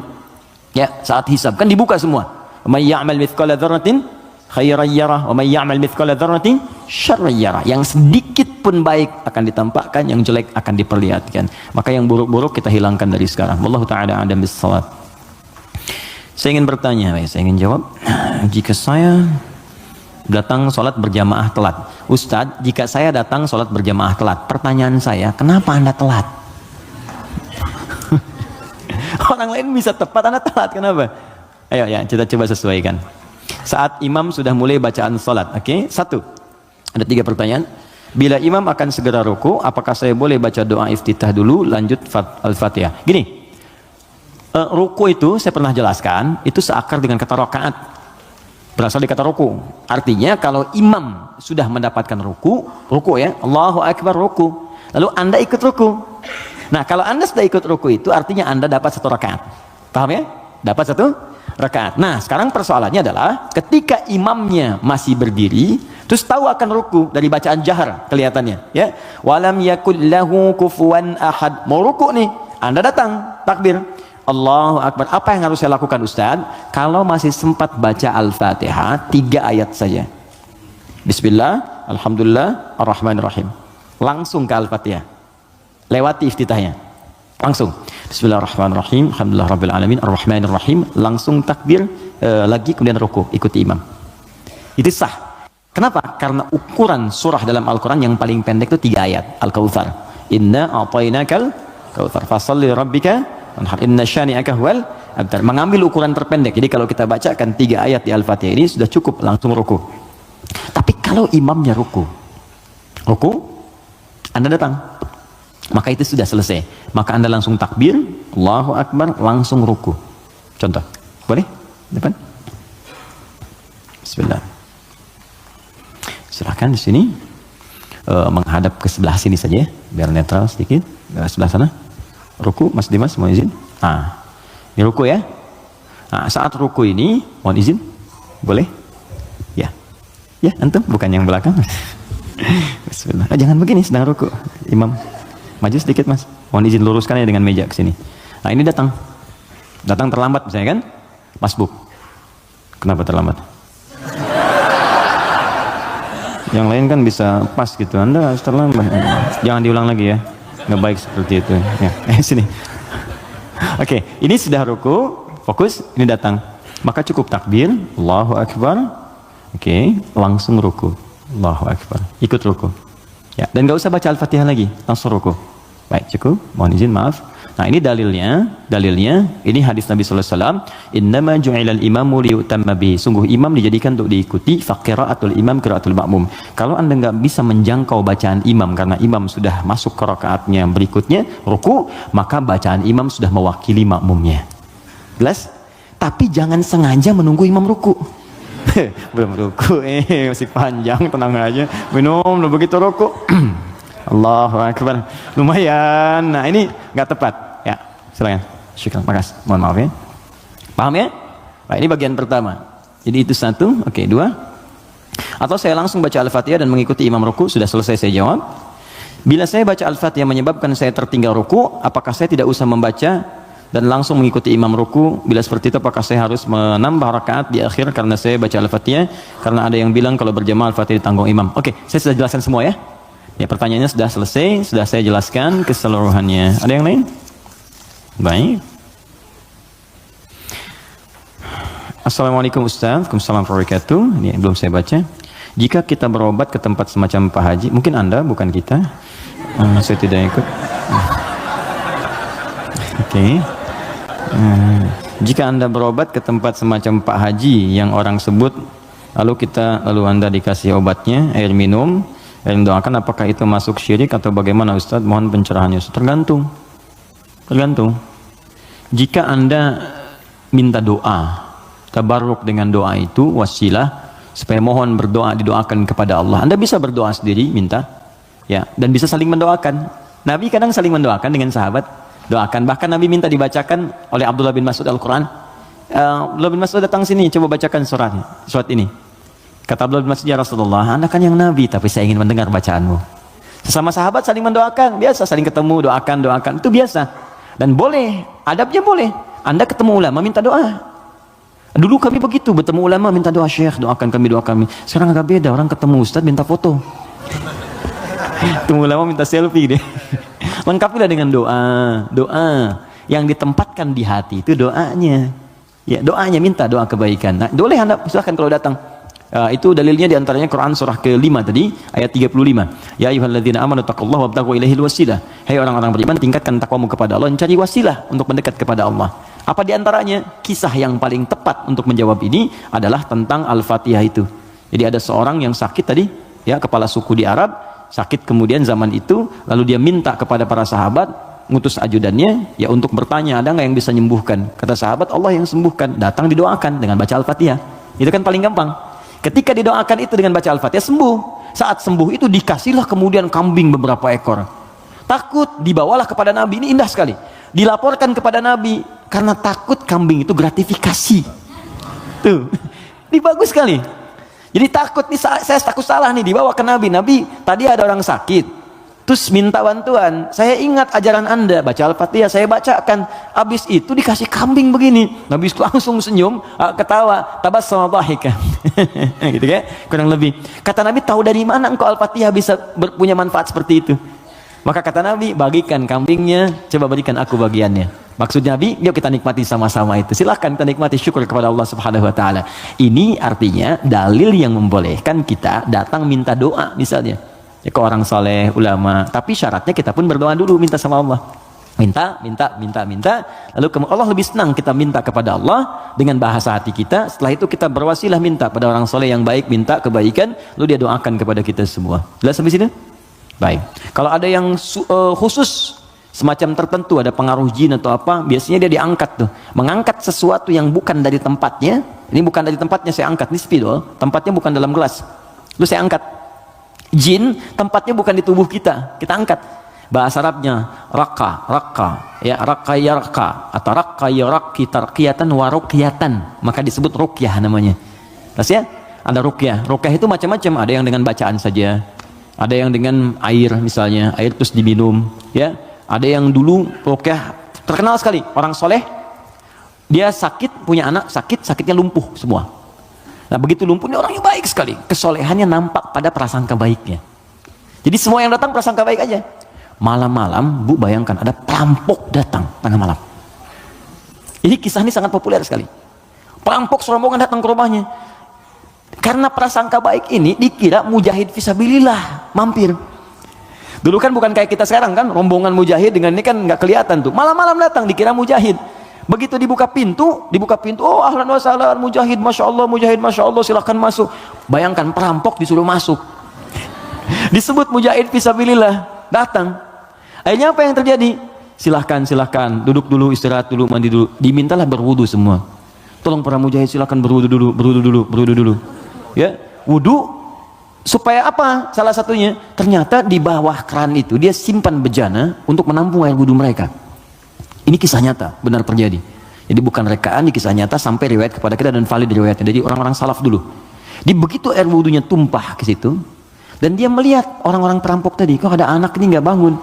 Ya, saat hisab kan dibuka semua. May ya'mal mithqala dzarratin khairan yarah wa may ya'mal mithqala dzarratin syarran yarah. Yang sedikit pun baik akan ditampakkan, yang jelek akan diperlihatkan. Maka yang buruk-buruk kita hilangkan dari sekarang. Wallahu ta'ala a'lam bissawab. Saya ingin bertanya, saya ingin jawab. Jika saya datang sholat berjamaah telat, Ustadz, jika saya datang sholat berjamaah telat, pertanyaan saya, kenapa Anda telat? Orang lain bisa tepat, Anda telat, kenapa? Ayo ya, kita coba sesuaikan. Saat imam sudah mulai bacaan sholat, oke? Satu, ada 3 pertanyaan. Bila imam akan segera ruku, apakah saya boleh baca doa iftitah dulu, lanjut al-fatihah? Gini, ruku itu saya pernah jelaskan, itu seakar dengan kata rakaat, berasal dari kata ruku. Artinya kalau imam sudah mendapatkan ruku ya, Allahu Akbar ruku, lalu Anda ikut ruku. Nah, kalau Anda sudah ikut ruku itu artinya Anda dapat 1 rakaat. Paham ya? Dapat 1 rakaat. Nah, sekarang persoalannya adalah ketika imamnya masih berdiri, terus tahu akan ruku dari bacaan jahar kelihatannya, ya. Walam yakul lahu kufuwan ahad. Mau ruku nih, Anda datang takbir. Allahu Akbar. Apa yang harus saya lakukan, Ustaz? Kalau masih sempat baca Al-Fatihah 3 ayat saja. Bismillah, Alhamdulillah, Ar-Rahmanir-Rahim. Langsung ke Al-Fatihah. Lewati iftitahnya. Langsung. Bismillahirrahmanirrahim. Alhamdulillah Rabbil Alamin. Ar-Rahmanir-Rahim. Langsung takbir lagi, kemudian ruku. Ikuti imam. Itu sah. Kenapa? Karena ukuran surah dalam Al-Quran yang paling pendek itu 3 ayat. Al-Kautsar. Inna a'tainakal kautsar. Fasalli rabbika inna syani'aka huwal abtar. Mengambil ukuran terpendek. Jadi kalau kita bacakan 3 ayat di Al-Fatihah ini sudah cukup, langsung ruku. Tapi kalau imamnya ruku, Anda datang, maka itu sudah selesai. Maka Anda langsung takbir, Allahu Akbar, langsung ruku. Contoh, boleh? Depan. Bismillah. Silakan di sini menghadap ke sebelah sini saja, biar netral sedikit. Sebelah sana. Ruku, Mas Dimas, mohon izin. Ini ruku ya. Saat ruku ini, mohon izin, boleh? Ya, antum, bukan yang belakang. Bismillah. Jangan begini, sedang ruku. Imam, maju sedikit Mas. Mohon izin luruskan ya dengan meja ke sini. Ini datang terlambat misalnya kan? Masbuk. Kenapa terlambat? Yang lain kan bisa pas gitu. Anda harus terlambat. Jangan diulang lagi ya. Nggak baik seperti itu ya. Sini. Oke, ini sudah ruku, fokus, ini datang, maka cukup takbir, Allahu Akbar. Oke, langsung ruku, Allahu Akbar, ikut ruku ya, dan nggak usah baca Al-Fatihah lagi, langsung ruku. Baik, cukup, mohon izin, maaf. Nah, ini dalilnya ini hadis Nabi sallallahu alaihi wasallam, innama ju'ilal imamu liyutamma bihi. Sungguh imam dijadikan untuk diikuti, faqira'atul imam qira'atul ma'mum. Kalau Anda nggak bisa menjangkau bacaan imam karena imam sudah masuk ke rakaatnya berikutnya, ruku, maka bacaan imam sudah mewakili makmumnya. Jelas? Tapi jangan sengaja menunggu imam ruku. Belum ruku, masih panjang, tenang aja. Minum, begitu ruku. Allahu Akbar, lumayan. Nah, ini nggak tepat ya, silakan. Syukran, makasih, mohon maaf ya. Paham ya? Nah, ini bagian pertama. Jadi itu 1, oke, 2. Atau saya langsung baca Al-Fatihah dan mengikuti imam ruku, sudah selesai saya jawab. Bila saya baca Al-Fatihah menyebabkan saya tertinggal ruku, apakah saya tidak usah membaca dan langsung mengikuti imam ruku? Bila seperti itu, apakah saya harus menambah rakaat di akhir karena saya baca Al-Fatihah? Karena ada yang bilang kalau berjamaah Al-Fatihah ditanggung imam. Oke, saya sudah jelaskan semua ya. Ya, pertanyaannya sudah selesai, sudah saya jelaskan keseluruhannya. Ada yang lain? Baik. Assalamualaikum Ustaz. Waalaikumsalam warahmatullahi wabarakatuh. Ini belum saya baca. Jika kita berobat ke tempat semacam Pak Haji, mungkin Anda, bukan kita. Saya tidak ikut. Oke. Jika Anda berobat ke tempat semacam Pak Haji yang orang sebut, lalu Anda dikasih obatnya, air minum, yang doakan, apakah itu masuk syirik atau bagaimana Ustaz? Mohon pencerahannya. Tergantung. Jika Anda minta doa, tabarruk dengan doa itu, wasilah, supaya mohon berdoa, didoakan kepada Allah. Anda bisa berdoa sendiri, minta, ya, dan bisa saling mendoakan. Nabi kadang saling mendoakan dengan sahabat, doakan. Bahkan Nabi minta dibacakan oleh Abdullah bin Mas'ud Al-Quran. Abdullah bin Mas'ud datang sini, coba bacakan surat ini. Kata Abdullah bin Mas'ud, ya Rasulullah, Anda kan yang Nabi, tapi saya ingin mendengar bacaanmu. Sesama sahabat saling mendoakan, biasa, saling ketemu, doakan, itu biasa. Dan boleh, adabnya boleh. Anda ketemu ulama, minta doa. Dulu kami begitu, bertemu ulama, minta doa, Syekh, doakan kami. Sekarang agak beda, orang ketemu Ustaz, minta foto. Tunggu lama minta selfie deh. Lengkapilah dengan doa. Doa yang ditempatkan di hati itu doanya. Ya, doanya minta doa kebaikan. Nah, boleh Anda silahkan kalau datang. Itu dalilnya diantaranya Quran surah ke-5 tadi ayat 35. Ya ayyuhalladzina amanu taqullaha wabtaghu ilaihil wasilah. Hai orang-orang beriman, tingkatkan takwamu kepada Allah, cari wasilah untuk mendekat kepada Allah. Apa diantaranya? Kisah yang paling tepat untuk menjawab ini adalah tentang Al-Fatihah itu. Jadi ada seorang yang sakit tadi, ya, kepala suku di Arab, sakit kemudian zaman itu, lalu dia minta kepada para sahabat, ngutus ajudannya, ya, untuk bertanya ada nggak yang bisa menyembuhkan. Kata sahabat, Allah yang sembuhkan. Datang didoakan dengan baca Al-Fatihah. Itu kan paling gampang. Ketika didoakan itu dengan baca Al-Fatihah, sembuh. Saat sembuh itu dikasihlah kemudian kambing beberapa ekor. Takut, dibawalah kepada Nabi. Ini indah sekali. Dilaporkan kepada Nabi karena takut kambing itu gratifikasi. Tuh, ini bagus sekali. Jadi takut nih, saya takut salah nih, dibawa ke Nabi. Nabi, tadi ada orang sakit, terus minta bantuan. Saya ingat ajaran Anda, baca Al-Fatihah, saya bacakan. Habis itu dikasih kambing begini. Nabi langsung senyum, ketawa, tabassama dhahikan. Gitu kan? Kurang lebih. Kata Nabi, tahu dari mana engkau Al-Fatihah bisa punya manfaat seperti itu? Maka kata Nabi, bagikan kambingnya, coba berikan aku bagiannya. Maksud Nabi, yuk kita nikmati sama-sama itu. Silahkan kita nikmati, syukur kepada Allah Subhanahu wa Ta'ala. Ini artinya dalil yang membolehkan kita datang minta doa misalnya, ya, ke orang soleh, ulama. Tapi syaratnya kita pun berdoa dulu, minta sama Allah. Minta. Lalu Allah lebih senang kita minta kepada Allah dengan bahasa hati kita. Setelah itu kita berwasilah minta pada orang soleh yang baik, minta kebaikan, lalu dia doakan kepada kita semua. Jelas sampai sini? Baik. Kalau ada yang khusus semacam tertentu, ada pengaruh jin atau apa, biasanya dia diangkat tuh, mengangkat sesuatu yang bukan dari tempatnya. Ini bukan dari tempatnya, saya angkat, ini spidol, tempatnya bukan dalam gelas, lalu saya angkat. Jin tempatnya bukan di tubuh kita angkat. Bahasa Arabnya raka, ya, raka yarka atau raka yaraki tarqiyatan wa ruqyatan, maka disebut ruqyah namanya. Terus ya, ada ruqyah itu macam-macam, ada yang dengan bacaan saja, ada yang dengan air misalnya, air terus diminum, ya. Ada yang dulu ruqyah terkenal sekali, orang soleh, dia sakit, punya anak sakitnya lumpuh semua. Nah, begitu lumpuhnya orangnya baik sekali, kesolehannya nampak pada prasangka baiknya. Jadi semua yang datang prasangka baik aja. Malam-malam, Bu, bayangkan ada perampok datang tengah malam. Ini kisah ini sangat populer sekali. Perampok serombongan datang ke rumahnya. Karena prasangka baik ini dikira mujahid fisabilillah mampir. Dulu kan bukan kayak kita sekarang kan, rombongan mujahid dengan ini kan nggak kelihatan tuh. Malam-malam datang dikira mujahid. Begitu dibuka pintu, oh ahlan wa sahlan mujahid, masya Allah, silahkan masuk. Bayangkan perampok disuruh masuk. Disebut mujahid fisabilillah, datang. Akhirnya apa yang terjadi? Silahkan, duduk dulu, istirahat dulu, mandi dulu. Dimintalah berwudu semua. Tolong para mujahid silahkan berwudu dulu. Ya, wudu. Supaya apa? Salah satunya, ternyata di bawah keran itu dia simpan bejana untuk menampung air wudu mereka. Ini kisah nyata, benar terjadi. Jadi bukan rekaan, di kisah nyata sampai riwayat kepada kita dan valid riwayatnya. Jadi orang-orang salaf dulu. Di begitu air wudunya tumpah ke situ, dan dia melihat orang-orang perampok tadi, kok ada anak ini nggak bangun?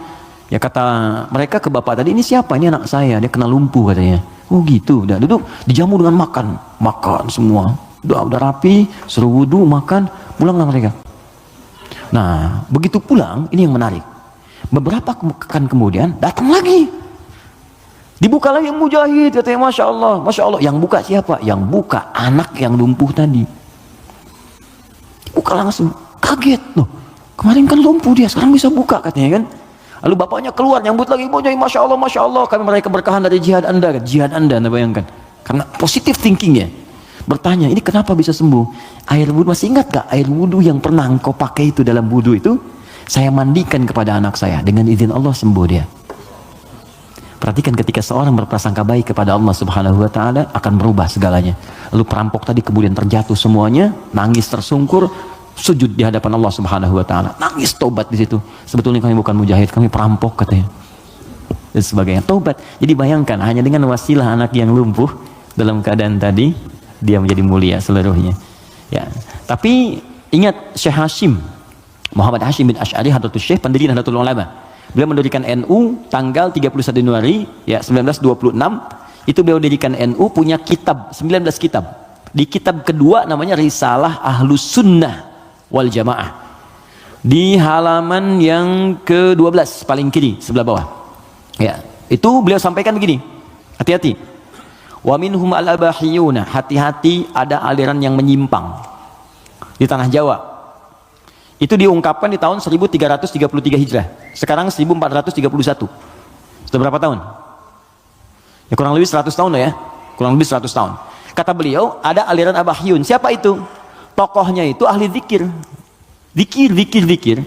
Ya kata mereka ke bapak tadi, ini siapa? Ini anak saya, dia kena lumpuh katanya. Oh gitu, udah duduk, dijamu dengan makan semua. Udah rapi, suruh wudu, makan, pulanglah mereka. Nah, begitu pulang, ini yang menarik. Beberapa pekan kemudian datang lagi. Dibuka lagi yang mujahid, katanya masya Allah. Yang buka siapa? Yang buka anak yang lumpuh tadi. Buka langsung, kaget loh. Kemarin kan lumpuh dia, sekarang bisa buka katanya kan. Lalu bapaknya keluar nyambut lagi, mujahid masya Allah. Kami mereka berkahan dari jihad Anda, Anda bayangkan. Karena positif thinkingnya. Bertanya, ini kenapa bisa sembuh? Air wudhu, masih ingat gak air wudhu yang pernah engkau pakai itu dalam wudhu itu? Saya mandikan kepada anak saya, dengan izin Allah sembuh dia. Perhatikan ketika seorang berprasangka baik kepada Allah Subhanahu wa Ta'ala, akan berubah segalanya. Lalu perampok tadi kemudian terjatuh semuanya, nangis tersungkur, sujud di hadapan Allah Subhanahu wa Ta'ala, nangis tobat di situ. Sebetulnya kami bukan mujahid, kami perampok katanya. Dan sebagainya, tobat. Jadi bayangkan, hanya dengan wasilah anak yang lumpuh dalam keadaan tadi, dia menjadi mulia seluruhnya. Ya, tapi ingat Syekh Hashim Muhammad Hashim bin Asy'ari Hadratus Syekh, pendiri Nahdlatul Ulama. Beliau mendirikan NU tanggal 31 Januari ya 1926. Itu beliau dirikan NU, punya kitab 19 kitab. Di kitab kedua namanya Risalah Ahlus Sunnah wal Jamaah. Di halaman yang ke-12 paling kiri sebelah bawah. Ya, itu beliau sampaikan begini. Hati-hati. Wa minhum al-abahiyuna, hati-hati ada aliran yang menyimpang di tanah Jawa. Itu diungkapkan di tahun 1333 Hijrah. Sekarang 1431. Sudah berapa tahun? Ya kurang lebih 100 tahun lah ya. Kurang lebih 100 tahun. Kata beliau, ada aliran abahiyun. Siapa itu? Tokohnya itu ahli zikir. Zikir.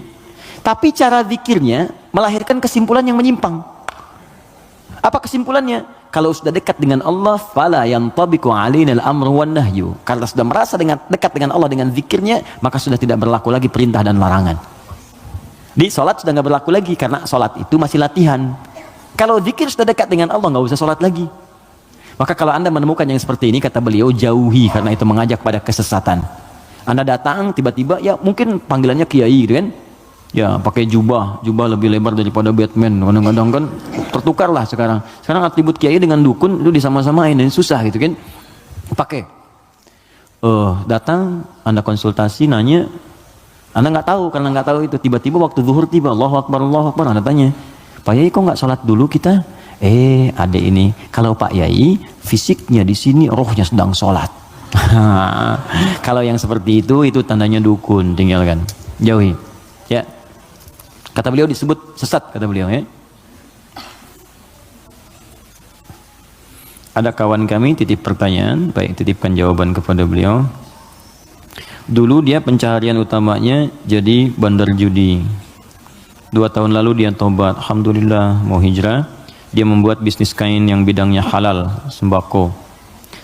Tapi cara zikirnya melahirkan kesimpulan yang menyimpang. Apa kesimpulannya? Kalau sudah dekat dengan Allah, fala yantabiqu alaina al-amru wan nahyu. Karena sudah merasa dekat dengan Allah dengan zikirnya, maka sudah tidak berlaku lagi perintah dan larangan. Di sholat sudah nggak berlaku lagi karena sholat itu masih latihan. Kalau zikir sudah dekat dengan Allah, nggak usah sholat lagi. Maka kalau Anda menemukan yang seperti ini, kata beliau, jauhi, karena itu mengajak pada kesesatan. Anda datang tiba-tiba, ya mungkin panggilannya kiai gitu kan, ya pakai jubah lebih lebar daripada Batman, kadang-kadang kan tertukar lah sekarang atribut kiai dengan dukun itu disama-samain, ini susah gitu kan. Pakai datang Anda konsultasi, nanya, Anda nggak tahu, karena nggak tahu itu, tiba-tiba waktu zuhur tiba, Allahu Akbar, Anda tanya, Pak Yai kok nggak sholat dulu kita? Ada ini, kalau Pak Yai fisiknya di sini, rohnya sedang sholat. Kalau yang seperti itu tandanya dukun, tinggalkan, jauhi. Ya, kata beliau disebut sesat, kata beliau ya. Ada kawan kami titip pertanyaan, baik titipkan jawaban kepada beliau. Dulu dia pencaharian utamanya jadi bandar judi. 2 tahun lalu dia tobat, alhamdulillah, mau hijrah. Dia membuat bisnis kain yang bidangnya halal, sembako.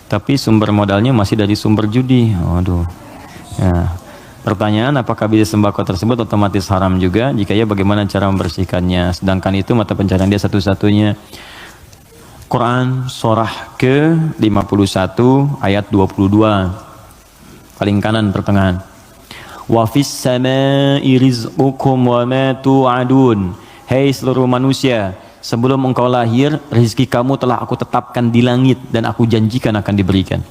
Tapi sumber modalnya masih dari sumber judi. Waduh. Ya. Pertanyaan, apakah bisnis sembako tersebut otomatis haram juga? Jika ya, bagaimana cara membersihkannya? Sedangkan itu mata pencarian dia satu-satunya. Quran surah ke-51 ayat 22. Paling kanan pertengahan. Wa fis samai rizqukum wa ma tu'adun. Hei seluruh manusia, sebelum engkau lahir, rezeki kamu telah aku tetapkan di langit dan aku janjikan akan diberikan.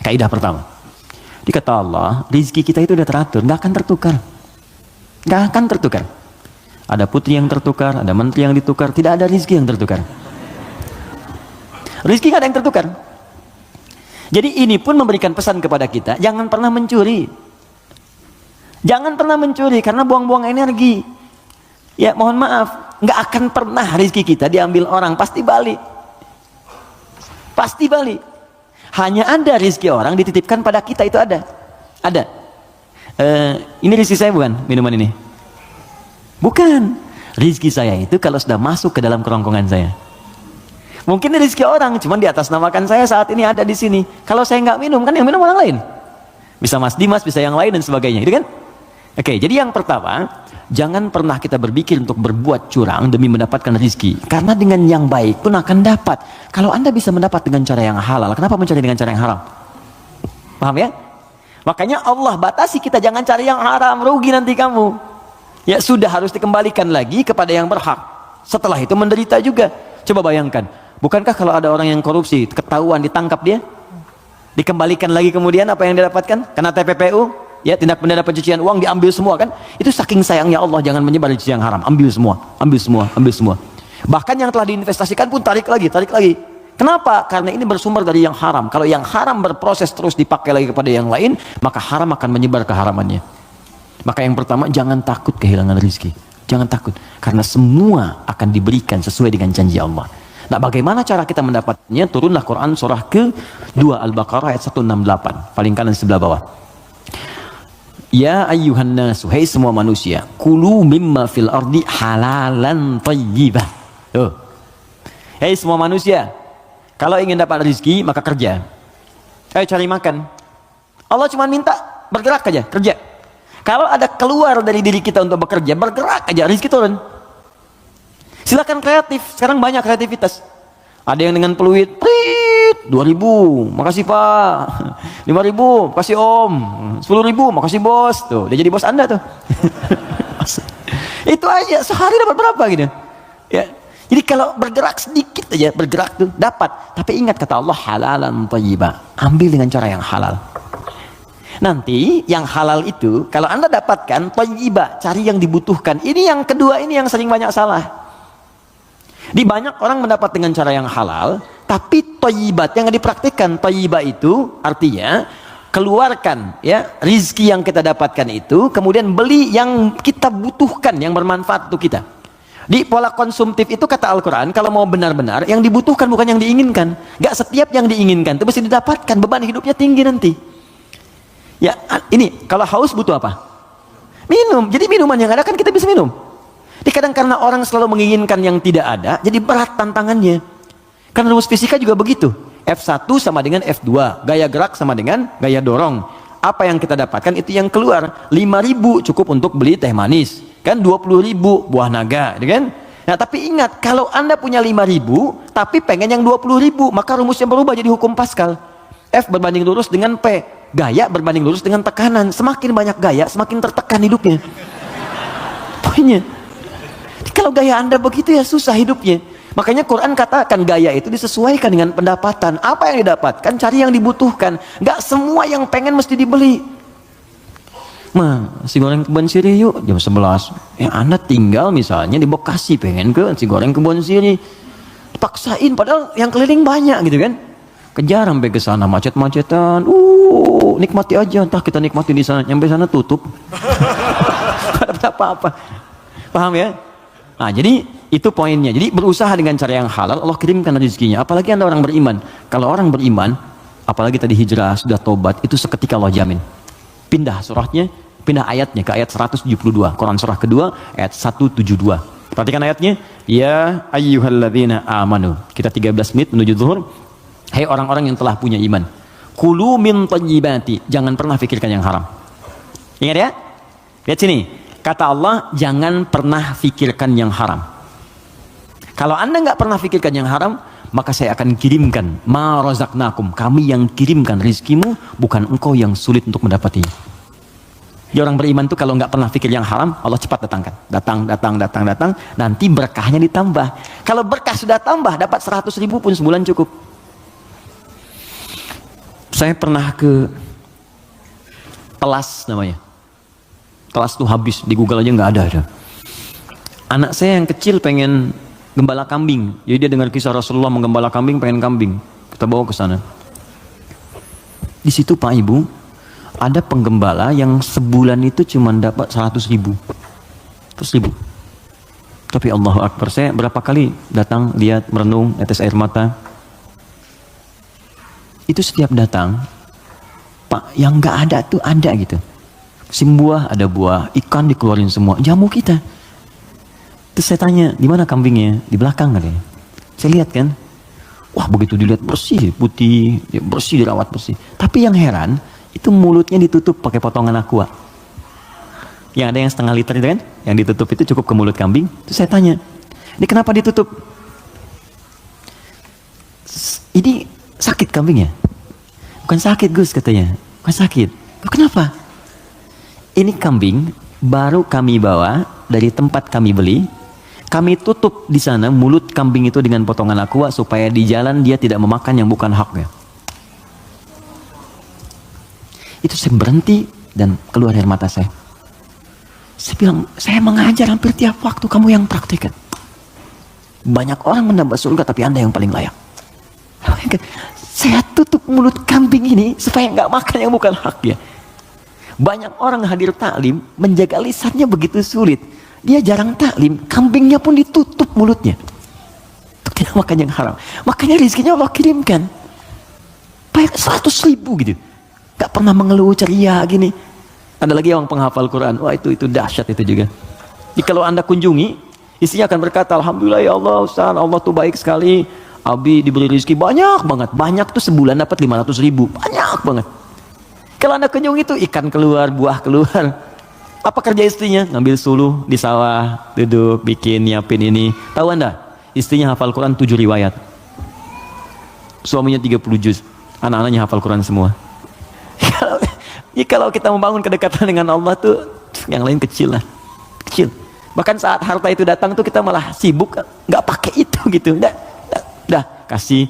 Kaidah pertama. Dikata Allah, rezeki kita itu sudah teratur, nggak akan tertukar. Nggak akan tertukar. Ada putri yang tertukar, ada menteri yang ditukar, tidak ada rezeki yang tertukar. Rezeki nggak ada yang tertukar. Jadi ini pun memberikan pesan kepada kita, jangan pernah mencuri. Jangan pernah mencuri karena buang-buang energi. Ya mohon maaf, nggak akan pernah rezeki kita diambil orang, pasti balik. Pasti balik. Hanya ada rezeki orang dititipkan pada kita, itu ada. Ada. Ini rezeki saya bukan minuman ini? Bukan. Rezeki saya itu kalau sudah masuk ke dalam kerongkongan saya. Mungkin ini rezeki orang, cuman di atas namakan saya saat ini ada di sini. Kalau saya nggak minum, kan yang minum orang lain. Bisa Mas Dimas, bisa yang lain dan sebagainya, gitu kan? Oke, jadi yang pertama, jangan pernah kita berpikir untuk berbuat curang demi mendapatkan rezeki. Karena dengan yang baik pun akan dapat. Kalau Anda bisa mendapat dengan cara yang halal, kenapa mencari dengan cara yang haram? Paham ya? Makanya Allah batasi kita, jangan cari yang haram, rugi nanti kamu. Ya sudah, harus dikembalikan lagi kepada yang berhak. Setelah itu menderita juga. Coba bayangkan, bukankah kalau ada orang yang korupsi, ketahuan, ditangkap dia, dikembalikan lagi kemudian apa yang dia dapatkan? Karena TPPU, ya tindak pidana pencucian uang, diambil semua kan? Itu saking sayangnya Allah, jangan menyebar rezeki yang haram, ambil semua, ambil semua, ambil semua. Bahkan yang telah diinvestasikan pun tarik lagi, tarik lagi. Kenapa? Karena ini bersumber dari yang haram. Kalau yang haram berproses terus dipakai lagi kepada yang lain, maka haram akan menyebar keharamannya. Maka yang pertama, jangan takut kehilangan rezeki. Jangan takut, karena semua akan diberikan sesuai dengan janji Allah. Nah, bagaimana cara kita mendapatnya? Turunlah Quran surah ke-2 Al-Baqarah ayat 168, paling kanan sebelah bawah. Ya ayyuhan nasu, hai semua manusia, kulu mimma fil ardi halalan thayyibah. Tuh. Hai semua manusia, kalau ingin dapat rezeki maka kerja. Ayo cari makan. Allah cuma minta bergerak aja, kerja. Kalau ada keluar dari diri kita untuk bekerja, bergerak aja, rezeki turun. Silakan kreatif, sekarang banyak kreativitas. Ada yang dengan peluit, 2.000, makasih Pak. 5.000, makasih Om. 10.000, makasih Bos. Tuh, dia jadi bos Anda tuh. Itu aja, sehari dapat berapa gitu. Ya. Jadi kalau bergerak sedikit aja, bergerak tuh dapat. Tapi ingat kata Allah, halalan thayyibah. Ambil dengan cara yang halal. Nanti yang halal itu kalau Anda dapatkan thayyibah, cari yang dibutuhkan. Ini yang kedua, ini yang sering banyak salah. Di banyak orang mendapat dengan cara yang halal, tapi thayyibat yang dipraktikkan. Thayyibah itu artinya keluarkan ya rizki yang kita dapatkan itu, kemudian beli yang kita butuhkan, yang bermanfaat untuk kita. Di pola konsumtif itu kata Al-Quran, kalau mau benar-benar yang dibutuhkan bukan yang diinginkan. Gak setiap yang diinginkan itu mesti didapatkan, beban hidupnya tinggi nanti. Ya, ini kalau haus butuh apa? Minum. Jadi minuman yang ada kan kita bisa minum. Jadi kadang karena orang selalu menginginkan yang tidak ada, jadi berat tantangannya. Karena rumus fisika juga begitu. F1 sama dengan F2, gaya gerak sama dengan gaya dorong. Apa yang kita dapatkan itu yang keluar. 5.000 cukup untuk beli teh manis. Kan 20.000 buah naga, kan? Nah, tapi ingat, kalau Anda punya 5.000 tapi pengen yang 20.000, maka rumusnya berubah jadi hukum Pascal. F berbanding lurus dengan P. Gaya berbanding lurus dengan tekanan. Semakin banyak gaya, semakin tertekan hidupnya. Poinnya. Kalau gaya Anda begitu ya susah hidupnya. Makanya Quran katakan gaya itu disesuaikan dengan pendapatan. Apa yang didapatkan, cari yang dibutuhkan. Gak semua yang pengen mesti dibeli. Si goreng kebun sirih yuk jam 11. Anda tinggal misalnya di Bekasi, pengen ke si goreng kebun sirih. Dipaksain padahal yang keliling banyak gitu kan. Kejar sampai ke sana macet-macetan. Nikmati aja, entah kita nikmati di sana, nyampe sana tutup. Tidak apa-apa. Paham ya? Nah, jadi itu poinnya. Jadi berusaha dengan cara yang halal, Allah kirimkan rezekinya. Apalagi Anda orang beriman. Kalau orang beriman, apalagi tadi hijrah, sudah tobat, itu seketika Allah jamin. Pindah surahnya, pindah ayatnya ke ayat 172. Quran surah kedua, ayat 172. Perhatikan ayatnya. Ya ayyuhalladzina amanu. Kita 13 menit menuju zuhur. Hai orang-orang yang telah punya iman. Kulu min thayyibati. Jangan pernah fikirkan yang haram. Ingat ya? Lihat sini. Kata Allah, jangan pernah fikirkan yang haram. Kalau Anda nggak pernah fikirkan yang haram, maka saya akan kirimkan ma razaqnakum. Kami yang kirimkan rizkimu, bukan engkau yang sulit untuk mendapatinya. Jadi orang beriman itu kalau nggak pernah fikir yang haram, Allah cepat datangkan. Datang. Nanti berkahnya ditambah. Kalau berkah sudah tambah, dapat 100.000 pun sebulan cukup. Saya pernah ke Telas namanya. Telas tuh habis, di Google aja nggak ada. Anak saya yang kecil pengen gembala kambing. Jadi dia dengar kisah Rasulullah menggembala kambing, pengen kambing. Kita bawa ke sana. Di situ Pak Ibu, ada penggembala yang sebulan itu cuma dapat 100.000. Tapi Allahu Akbar, saya berapa kali datang, lihat, merenung, netes air mata. Itu setiap datang, Pak, yang nggak ada tuh ada gitu. Sim buah ada buah, ikan dikeluarin semua, jamu kita. Terus saya tanya, di mana kambingnya? Di belakang katanya. Saya lihat kan, wah begitu dilihat bersih, putih, bersih, dirawat bersih. Tapi yang heran, itu mulutnya ditutup pakai potongan aqua. Yang ada yang setengah liter itu kan, yang ditutup itu cukup ke mulut kambing. Terus saya tanya, ini kenapa ditutup? Ini sakit kambingnya? Bukan sakit Gus katanya, bukan sakit. Kenapa? Ini kambing baru kami bawa dari tempat kami beli. Kami tutup di sana mulut kambing itu dengan potongan aqua supaya di jalan dia tidak memakan yang bukan haknya. Itu saya berhenti dan keluar air mata saya. Saya bilang, saya mengajar hampir tiap waktu, kamu yang praktikkan. Banyak orang mendapat surga tapi Anda yang paling layak. Saya tutup mulut kambing ini supaya nggak makan yang bukan haknya. Banyak orang hadir taklim menjaga lisannya begitu sulit. Dia jarang taklim, kambingnya pun ditutup mulutnya. Untuk tidak makan yang haram. Makanya rezekinya Allah kirimkan. Baik 100.000 gitu. Gak pernah mengeluh ceria gini. Ada lagi orang penghafal Quran. Wah itu dahsyat itu juga. Jadi kalau Anda kunjungi, istrinya akan berkata, Alhamdulillah ya Allah Ustaz, Allah tuh baik sekali. Abi diberi rezeki banyak banget. Banyak tuh sebulan dapat 500.000. Banyak banget. Kalau Anda kunjungi itu ikan keluar, buah keluar. Apa kerja istrinya? Ngambil suluh di sawah, duduk, bikin, nyiapin ini. Tahu Anda? Istrinya hafal Quran 7 riwayat. Suaminya 30 juz. Anak-anaknya hafal Quran semua. Kalau kita membangun kedekatan dengan Allah tuh, yang lain kecil lah. Kecil. Bahkan saat harta itu datang tuh kita malah sibuk, nggak pakai itu gitu. Dah, kasih.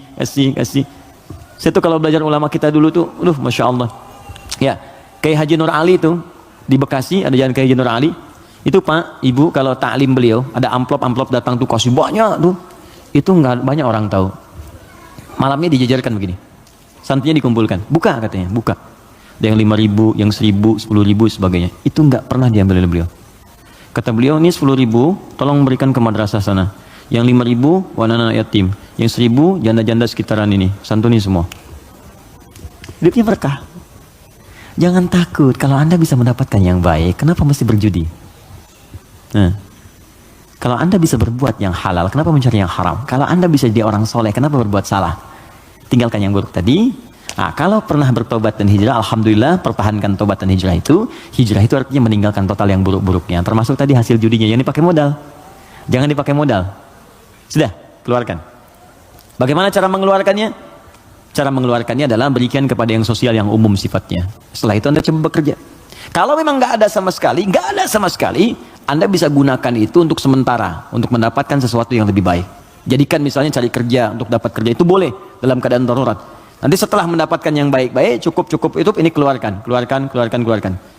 Saya tuh kalau belajar ulama kita dulu tuh, Masya Allah. Ya, Kiai Haji Nur Ali itu di Bekasi ada jalan Kiai Haji Nur Ali. Itu Pak, Ibu kalau taklim beliau ada amplop datang tuh kasih banyak tuh. Itu nggak banyak orang tahu. Malamnya dijajarkan begini. Santrinya dikumpulkan. Buka katanya, buka. Ada yang 5.000, yang 1.000, 10.000 sebagainya. Itu nggak pernah diambil oleh beliau. Kata beliau, ini 10.000 tolong berikan ke madrasah sana. Yang 5.000 anak yatim. Yang 1.000 janda-janda sekitaran ini. Santuni semua. Hidupnya berkah. Jangan takut kalau Anda bisa mendapatkan yang baik. Kenapa mesti berjudi? Nah, kalau Anda bisa berbuat yang halal, kenapa mencari yang haram? Kalau Anda bisa jadi orang soleh, kenapa berbuat salah? Tinggalkan yang buruk tadi. Nah, kalau pernah bertobat dan hijrah, alhamdulillah, pertahankan tobat dan hijrah itu. Hijrah itu artinya meninggalkan total yang buruk-buruknya. Termasuk tadi hasil judinya, yang dipakai modal. Jangan dipakai modal. Sudah, keluarkan. Bagaimana cara mengeluarkannya? Cara mengeluarkannya adalah berikan kepada yang sosial yang umum sifatnya. Setelah itu Anda coba bekerja. Kalau memang nggak ada sama sekali, Anda bisa gunakan itu untuk sementara, untuk mendapatkan sesuatu yang lebih baik. Jadikan misalnya cari kerja, untuk dapat kerja itu boleh dalam keadaan darurat. Nanti setelah mendapatkan yang baik-baik, cukup itu ini keluarkan.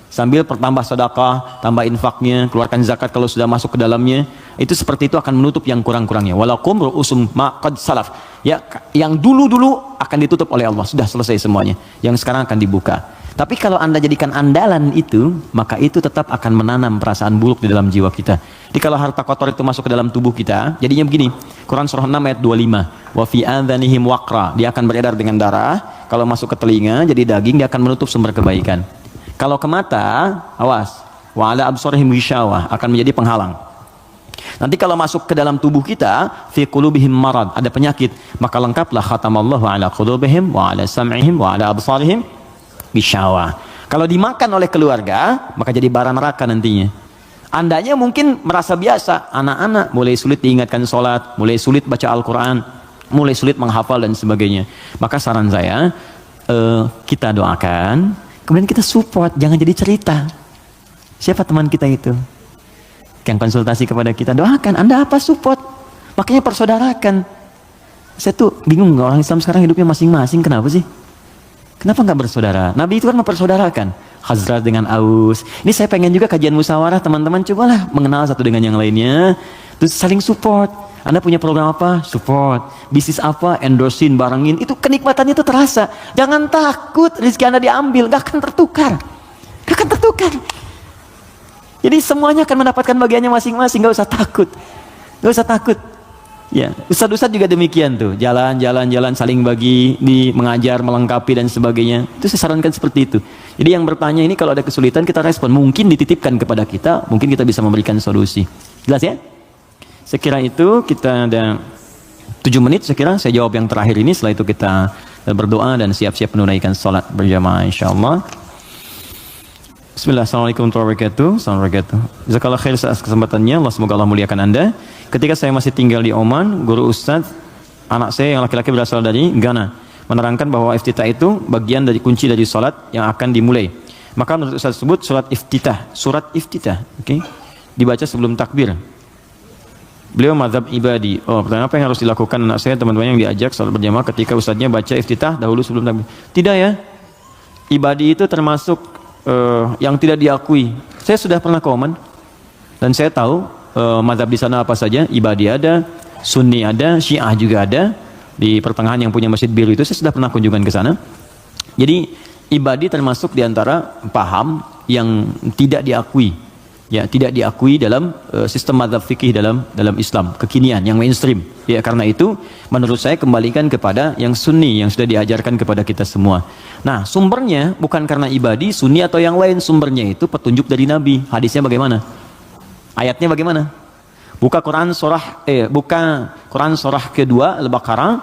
Sambil pertambah sedekah, tambah infaknya, keluarkan zakat kalau sudah masuk ke dalamnya. Itu seperti itu akan menutup yang kurang-kurangnya. Walakum ru'usum ma qad salaf. Ya, yang dulu-dulu akan ditutup oleh Allah, sudah selesai semuanya. Yang sekarang akan dibuka. Tapi kalau Anda jadikan andalan itu, maka itu tetap akan menanam perasaan buruk di dalam jiwa kita. Jadi kalau harta kotor itu masuk ke dalam tubuh kita, jadinya begini. Quran surah 6 ayat 25. Wa fi adhanihim waqra. Dia akan beredar dengan darah. Kalau masuk ke telinga jadi daging, dia akan menutup sumber kebaikan. Kalau ke mata, awas. Wa ala absarihim ghishawah, akan menjadi penghalang. Nanti kalau masuk ke dalam tubuh kita, fi qulubihim marad, ada penyakit, maka lengkaplah khatamallahu ala qulubihim wa ala sam'ihim wa ala absarihim ghishawah. Kalau dimakan oleh keluarga, maka jadi bara neraka nantinya. Andanya mungkin merasa biasa, anak-anak mulai sulit diingatkan sholat, mulai sulit baca Al-Quran, mulai sulit menghafal dan sebagainya. Maka saran saya, kita doakan, kemudian kita support, jangan jadi cerita. Siapa teman kita itu yang konsultasi kepada kita? Doakan. Anda apa? Support. Makanya persaudarakan. Saya tuh bingung, orang Islam sekarang hidupnya masing-masing, kenapa sih? Kenapa nggak bersaudara? Nabi itu kan mempersaudarakan Khazraj dengan Aus. Ini saya pengen juga kajian musyawarah, teman-teman cobalah mengenal satu dengan yang lainnya, terus saling support. Anda punya program apa? Support. Bisnis apa? Endorsein, barangin. Itu kenikmatannya itu terasa. Jangan takut rezeki Anda diambil, nggak akan tertukar. Nggak akan tertukar. Jadi semuanya akan mendapatkan bagiannya masing-masing, nggak usah takut. Nggak usah takut. Ya, ustadz-ustadz juga demikian tuh, jalan saling bagi, mengajar, melengkapi dan sebagainya. Itu saya sarankan seperti itu. Jadi yang bertanya ini kalau ada kesulitan kita respon, mungkin dititipkan kepada kita, mungkin kita bisa memberikan solusi. Jelas ya? Sekira itu kita ada 7 menit sekira, saya jawab yang terakhir ini, setelah itu kita berdoa dan siap-siap menunaikan salat berjamaah insyaallah. Bismillah, assalamualaikum warahmatullahi wabarakatuh. Assalamualaikum. Jazakallah khair atas kesempatannya. Allah semoga Allah muliakan Anda. Ketika saya masih tinggal di Oman, guru ustadz anak saya yang laki-laki berasal dari Ghana menerangkan bahwa iftitah itu bagian dari kunci dari salat yang akan dimulai. Maka menurut ustadz tersebut surat iftitah, oke, dibaca sebelum takbir. Beliau mazhab ibadi. Oh, pertanyaan apa yang harus dilakukan anak saya, teman-teman yang diajak salat berjamaah ketika ustadznya baca iftitah dahulu sebelum takbir? Tidak ya. Ibadi itu termasuk yang tidak diakui. Saya sudah pernah ke Oman dan saya tahu mazhab di sana apa saja. Ibadi ada, Sunni ada, Syiah juga ada. Di pertengahan yang punya masjid biru itu saya sudah pernah kunjungan ke sana. Jadi ibadi termasuk di antara paham yang tidak diakui, ya, tidak diakui dalam sistem mazhab fikih dalam Islam kekinian yang mainstream. Ya, karena itu menurut saya kembalikan kepada yang Sunni yang sudah diajarkan kepada kita semua. Nah, sumbernya bukan karena ibadi, Sunni atau yang lain, sumbernya itu petunjuk dari Nabi. Hadisnya bagaimana? Ayatnya bagaimana? Buka Quran surah kedua Al-Baqarah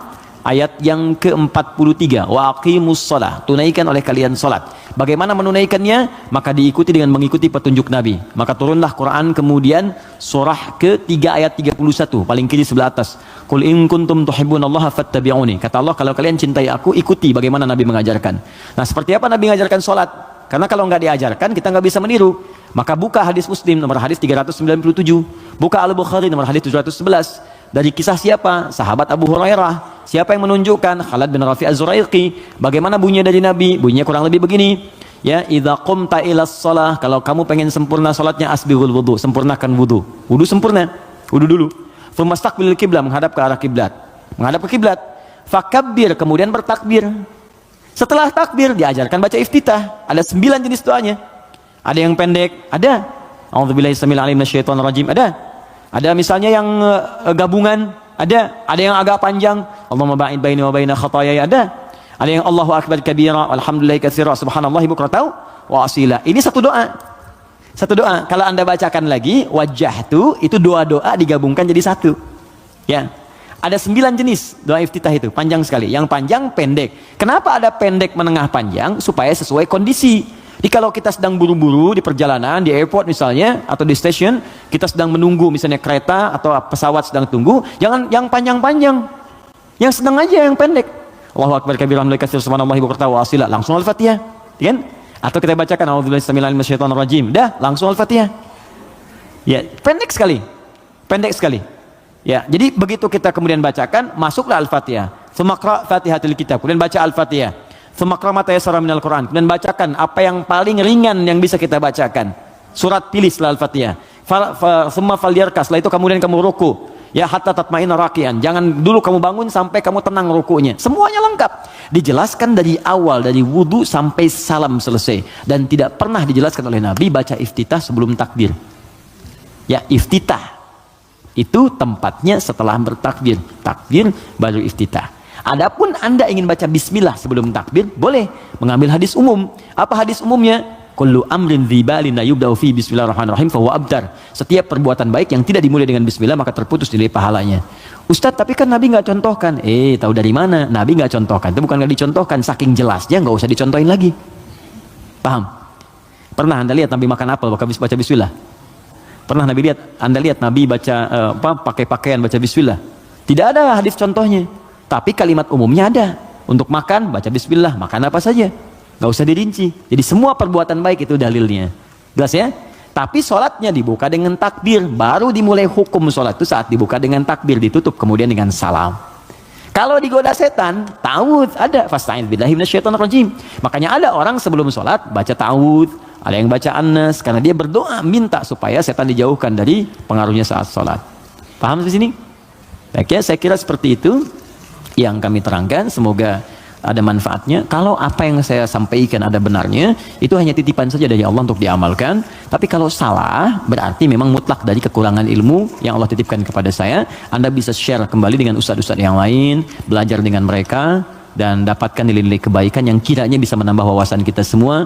ayat yang ke-43. Wa aqimus shalah, tunaikan oleh kalian salat. Bagaimana menunaikannya? Maka diikuti dengan mengikuti petunjuk Nabi. Maka turunlah Quran kemudian surah ke-3 ayat 31, paling kiri sebelah atas. Qul in kuntum tuhibbunallaha fattabi'uni. Kata Allah, kalau kalian cintai aku, ikuti bagaimana Nabi mengajarkan. Nah, seperti apa Nabi mengajarkan salat? Karena kalau nggak diajarkan, kita nggak bisa meniru. Maka buka hadis Muslim nomor hadis 397, buka Al-Bukhari nomor hadis 711. Dari kisah siapa? Sahabat Abu Hurairah. Siapa yang menunjukkan? Khalid bin Rafi' Az-Zuraiqi. Bagaimana bunyinya dari Nabi? Bunyinya kurang lebih begini. Ya, idza qumta ilas shalah, kalau kamu pengen sempurna salatnya asbighul wudu, sempurnakan wudu. Wudu sempurna, wudu dulu. Famastaqbilil kiblat, menghadap ke arah kiblat. Menghadap ke kiblat. Fakabbir, kemudian bertakbir. Setelah takbir diajarkan baca iftitah. Ada 9 jenis doanya. Ada yang pendek, ada. A'udzubillahi samil alim minasyaitonir rajim, ada. Ada misalnya yang gabungan, ada. Ada yang agak panjang, Allahumma ba'id baini wa baina khataayaya, ada. Ada yang Allahu akbar kabira walhamdulillahi katsira subhanallahi bukratan wa asila. Ini satu doa. Satu doa. Kalau Anda bacakan lagi wajjahtu, itu doa-doa digabungkan jadi satu. Ya. Ada 9 jenis doa iftitah itu, panjang sekali. Yang panjang, pendek. Kenapa ada pendek, menengah, panjang? Supaya sesuai kondisi. Jadi kalau kita sedang buru-buru di perjalanan, di airport misalnya, atau di stasiun, kita sedang menunggu misalnya kereta atau pesawat sedang tunggu, jangan yang panjang-panjang. Yang sedang aja yang pendek. Allahu akbar kabira walhamdulillahi katsira subhanallahi bukratan wa asila, langsung Al-Fatihah, kan? Atau kita bacakan a'udzubillahi samil alim minasyaitonir rajim, dah langsung Al-Fatihah. Ya, pendek sekali. Pendek sekali. Ya, jadi begitu kita kemudian bacakan, masuklah Al-Fatihah. Tsumma qra' Fatihatul Kitab, kemudian baca Al-Fatihah. Tsumma qra' ma tayassara minal Qur'an, kemudian bacakan apa yang paling ringan yang bisa kita bacakan. Surat pilih setelah Al-Fatihah. Tsumma falyarkas, setelah itu kemudian kamu ruku. Ya, hatta tatma'inna raki'an. Jangan dulu kamu bangun sampai kamu tenang rukunya. Semuanya lengkap. Dijelaskan dari awal, dari wudu sampai salam selesai. Dan tidak pernah dijelaskan oleh Nabi baca iftitah sebelum takbir. Ya, iftitah itu tempatnya setelah bertakbir. Takbir baru iftitah. Adapun Anda ingin baca bismillah sebelum takbir, boleh mengambil hadis umum. Apa hadis umumnya? Kullu amrin dzibalin la yubda'u fi bismillahirrahmanirrahim fa huwa abtar. Setiap perbuatan baik yang tidak dimulai dengan bismillah maka terputus nilai pahalanya. Ustadz, tapi kan Nabi nggak contohkan. Tahu dari mana? Nabi nggak contohkan. Itu bukan nggak dicontohkan, saking jelasnya nggak usah dicontohin lagi. Paham? Pernah Anda lihat Nabi makan apel baca bismillah? Pernah Anda lihat Nabi baca pakai pakaian baca bismillah? Tidak ada hadis contohnya. Tapi kalimat umumnya ada. Untuk makan baca bismillah, makan apa saja. Gak usah dirinci. Jadi semua perbuatan baik itu dalilnya. Jelas ya? Tapi sholatnya dibuka dengan takbir. Baru dimulai hukum sholat itu saat dibuka dengan takbir, ditutup kemudian dengan salam. Kalau digoda setan, ta'awudz ada. Fasta'idz billahi minasyaitonir rajim. Makanya ada orang sebelum sholat baca ta'awudz, ada yang baca an-nas, karena dia berdoa minta supaya setan dijauhkan dari pengaruhnya saat sholat. Paham di sini? Baik ya, saya kira seperti itu yang kami terangkan. Semoga ada manfaatnya. Kalau apa yang saya sampaikan ada benarnya, itu hanya titipan saja dari Allah untuk diamalkan. Tapi kalau salah, berarti memang mutlak dari kekurangan ilmu yang Allah titipkan kepada saya. Anda bisa share kembali dengan ustadz-ustadz yang lain, belajar dengan mereka, dan dapatkan nilai-nilai kebaikan yang kiranya bisa menambah wawasan kita semua.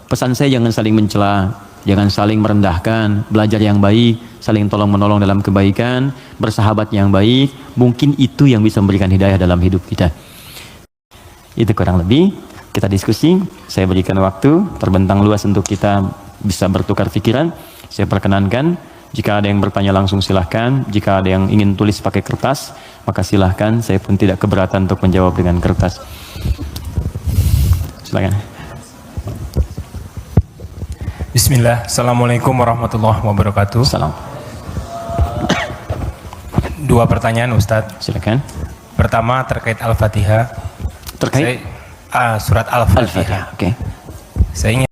Pesan saya, jangan saling mencela, jangan saling merendahkan, belajar yang baik, saling tolong-menolong dalam kebaikan, bersahabat yang baik. Mungkin itu yang bisa memberikan hidayah dalam hidup kita. Itu kurang lebih kita diskusi. Saya berikan waktu terbentang luas untuk kita bisa bertukar pikiran. Saya perkenankan, jika ada yang bertanya langsung silahkan. Jika ada yang ingin tulis pakai kertas, maka silahkan. Saya pun tidak keberatan untuk menjawab dengan kertas. Silakan. Bismillah. Assalamualaikum warahmatullahi wabarakatuh. Salam. 2 pertanyaan Ustadz. Silakan. Pertama terkait Al-Fatihah. Terkait Surat Al-Fatihah. Oke. Saya ingin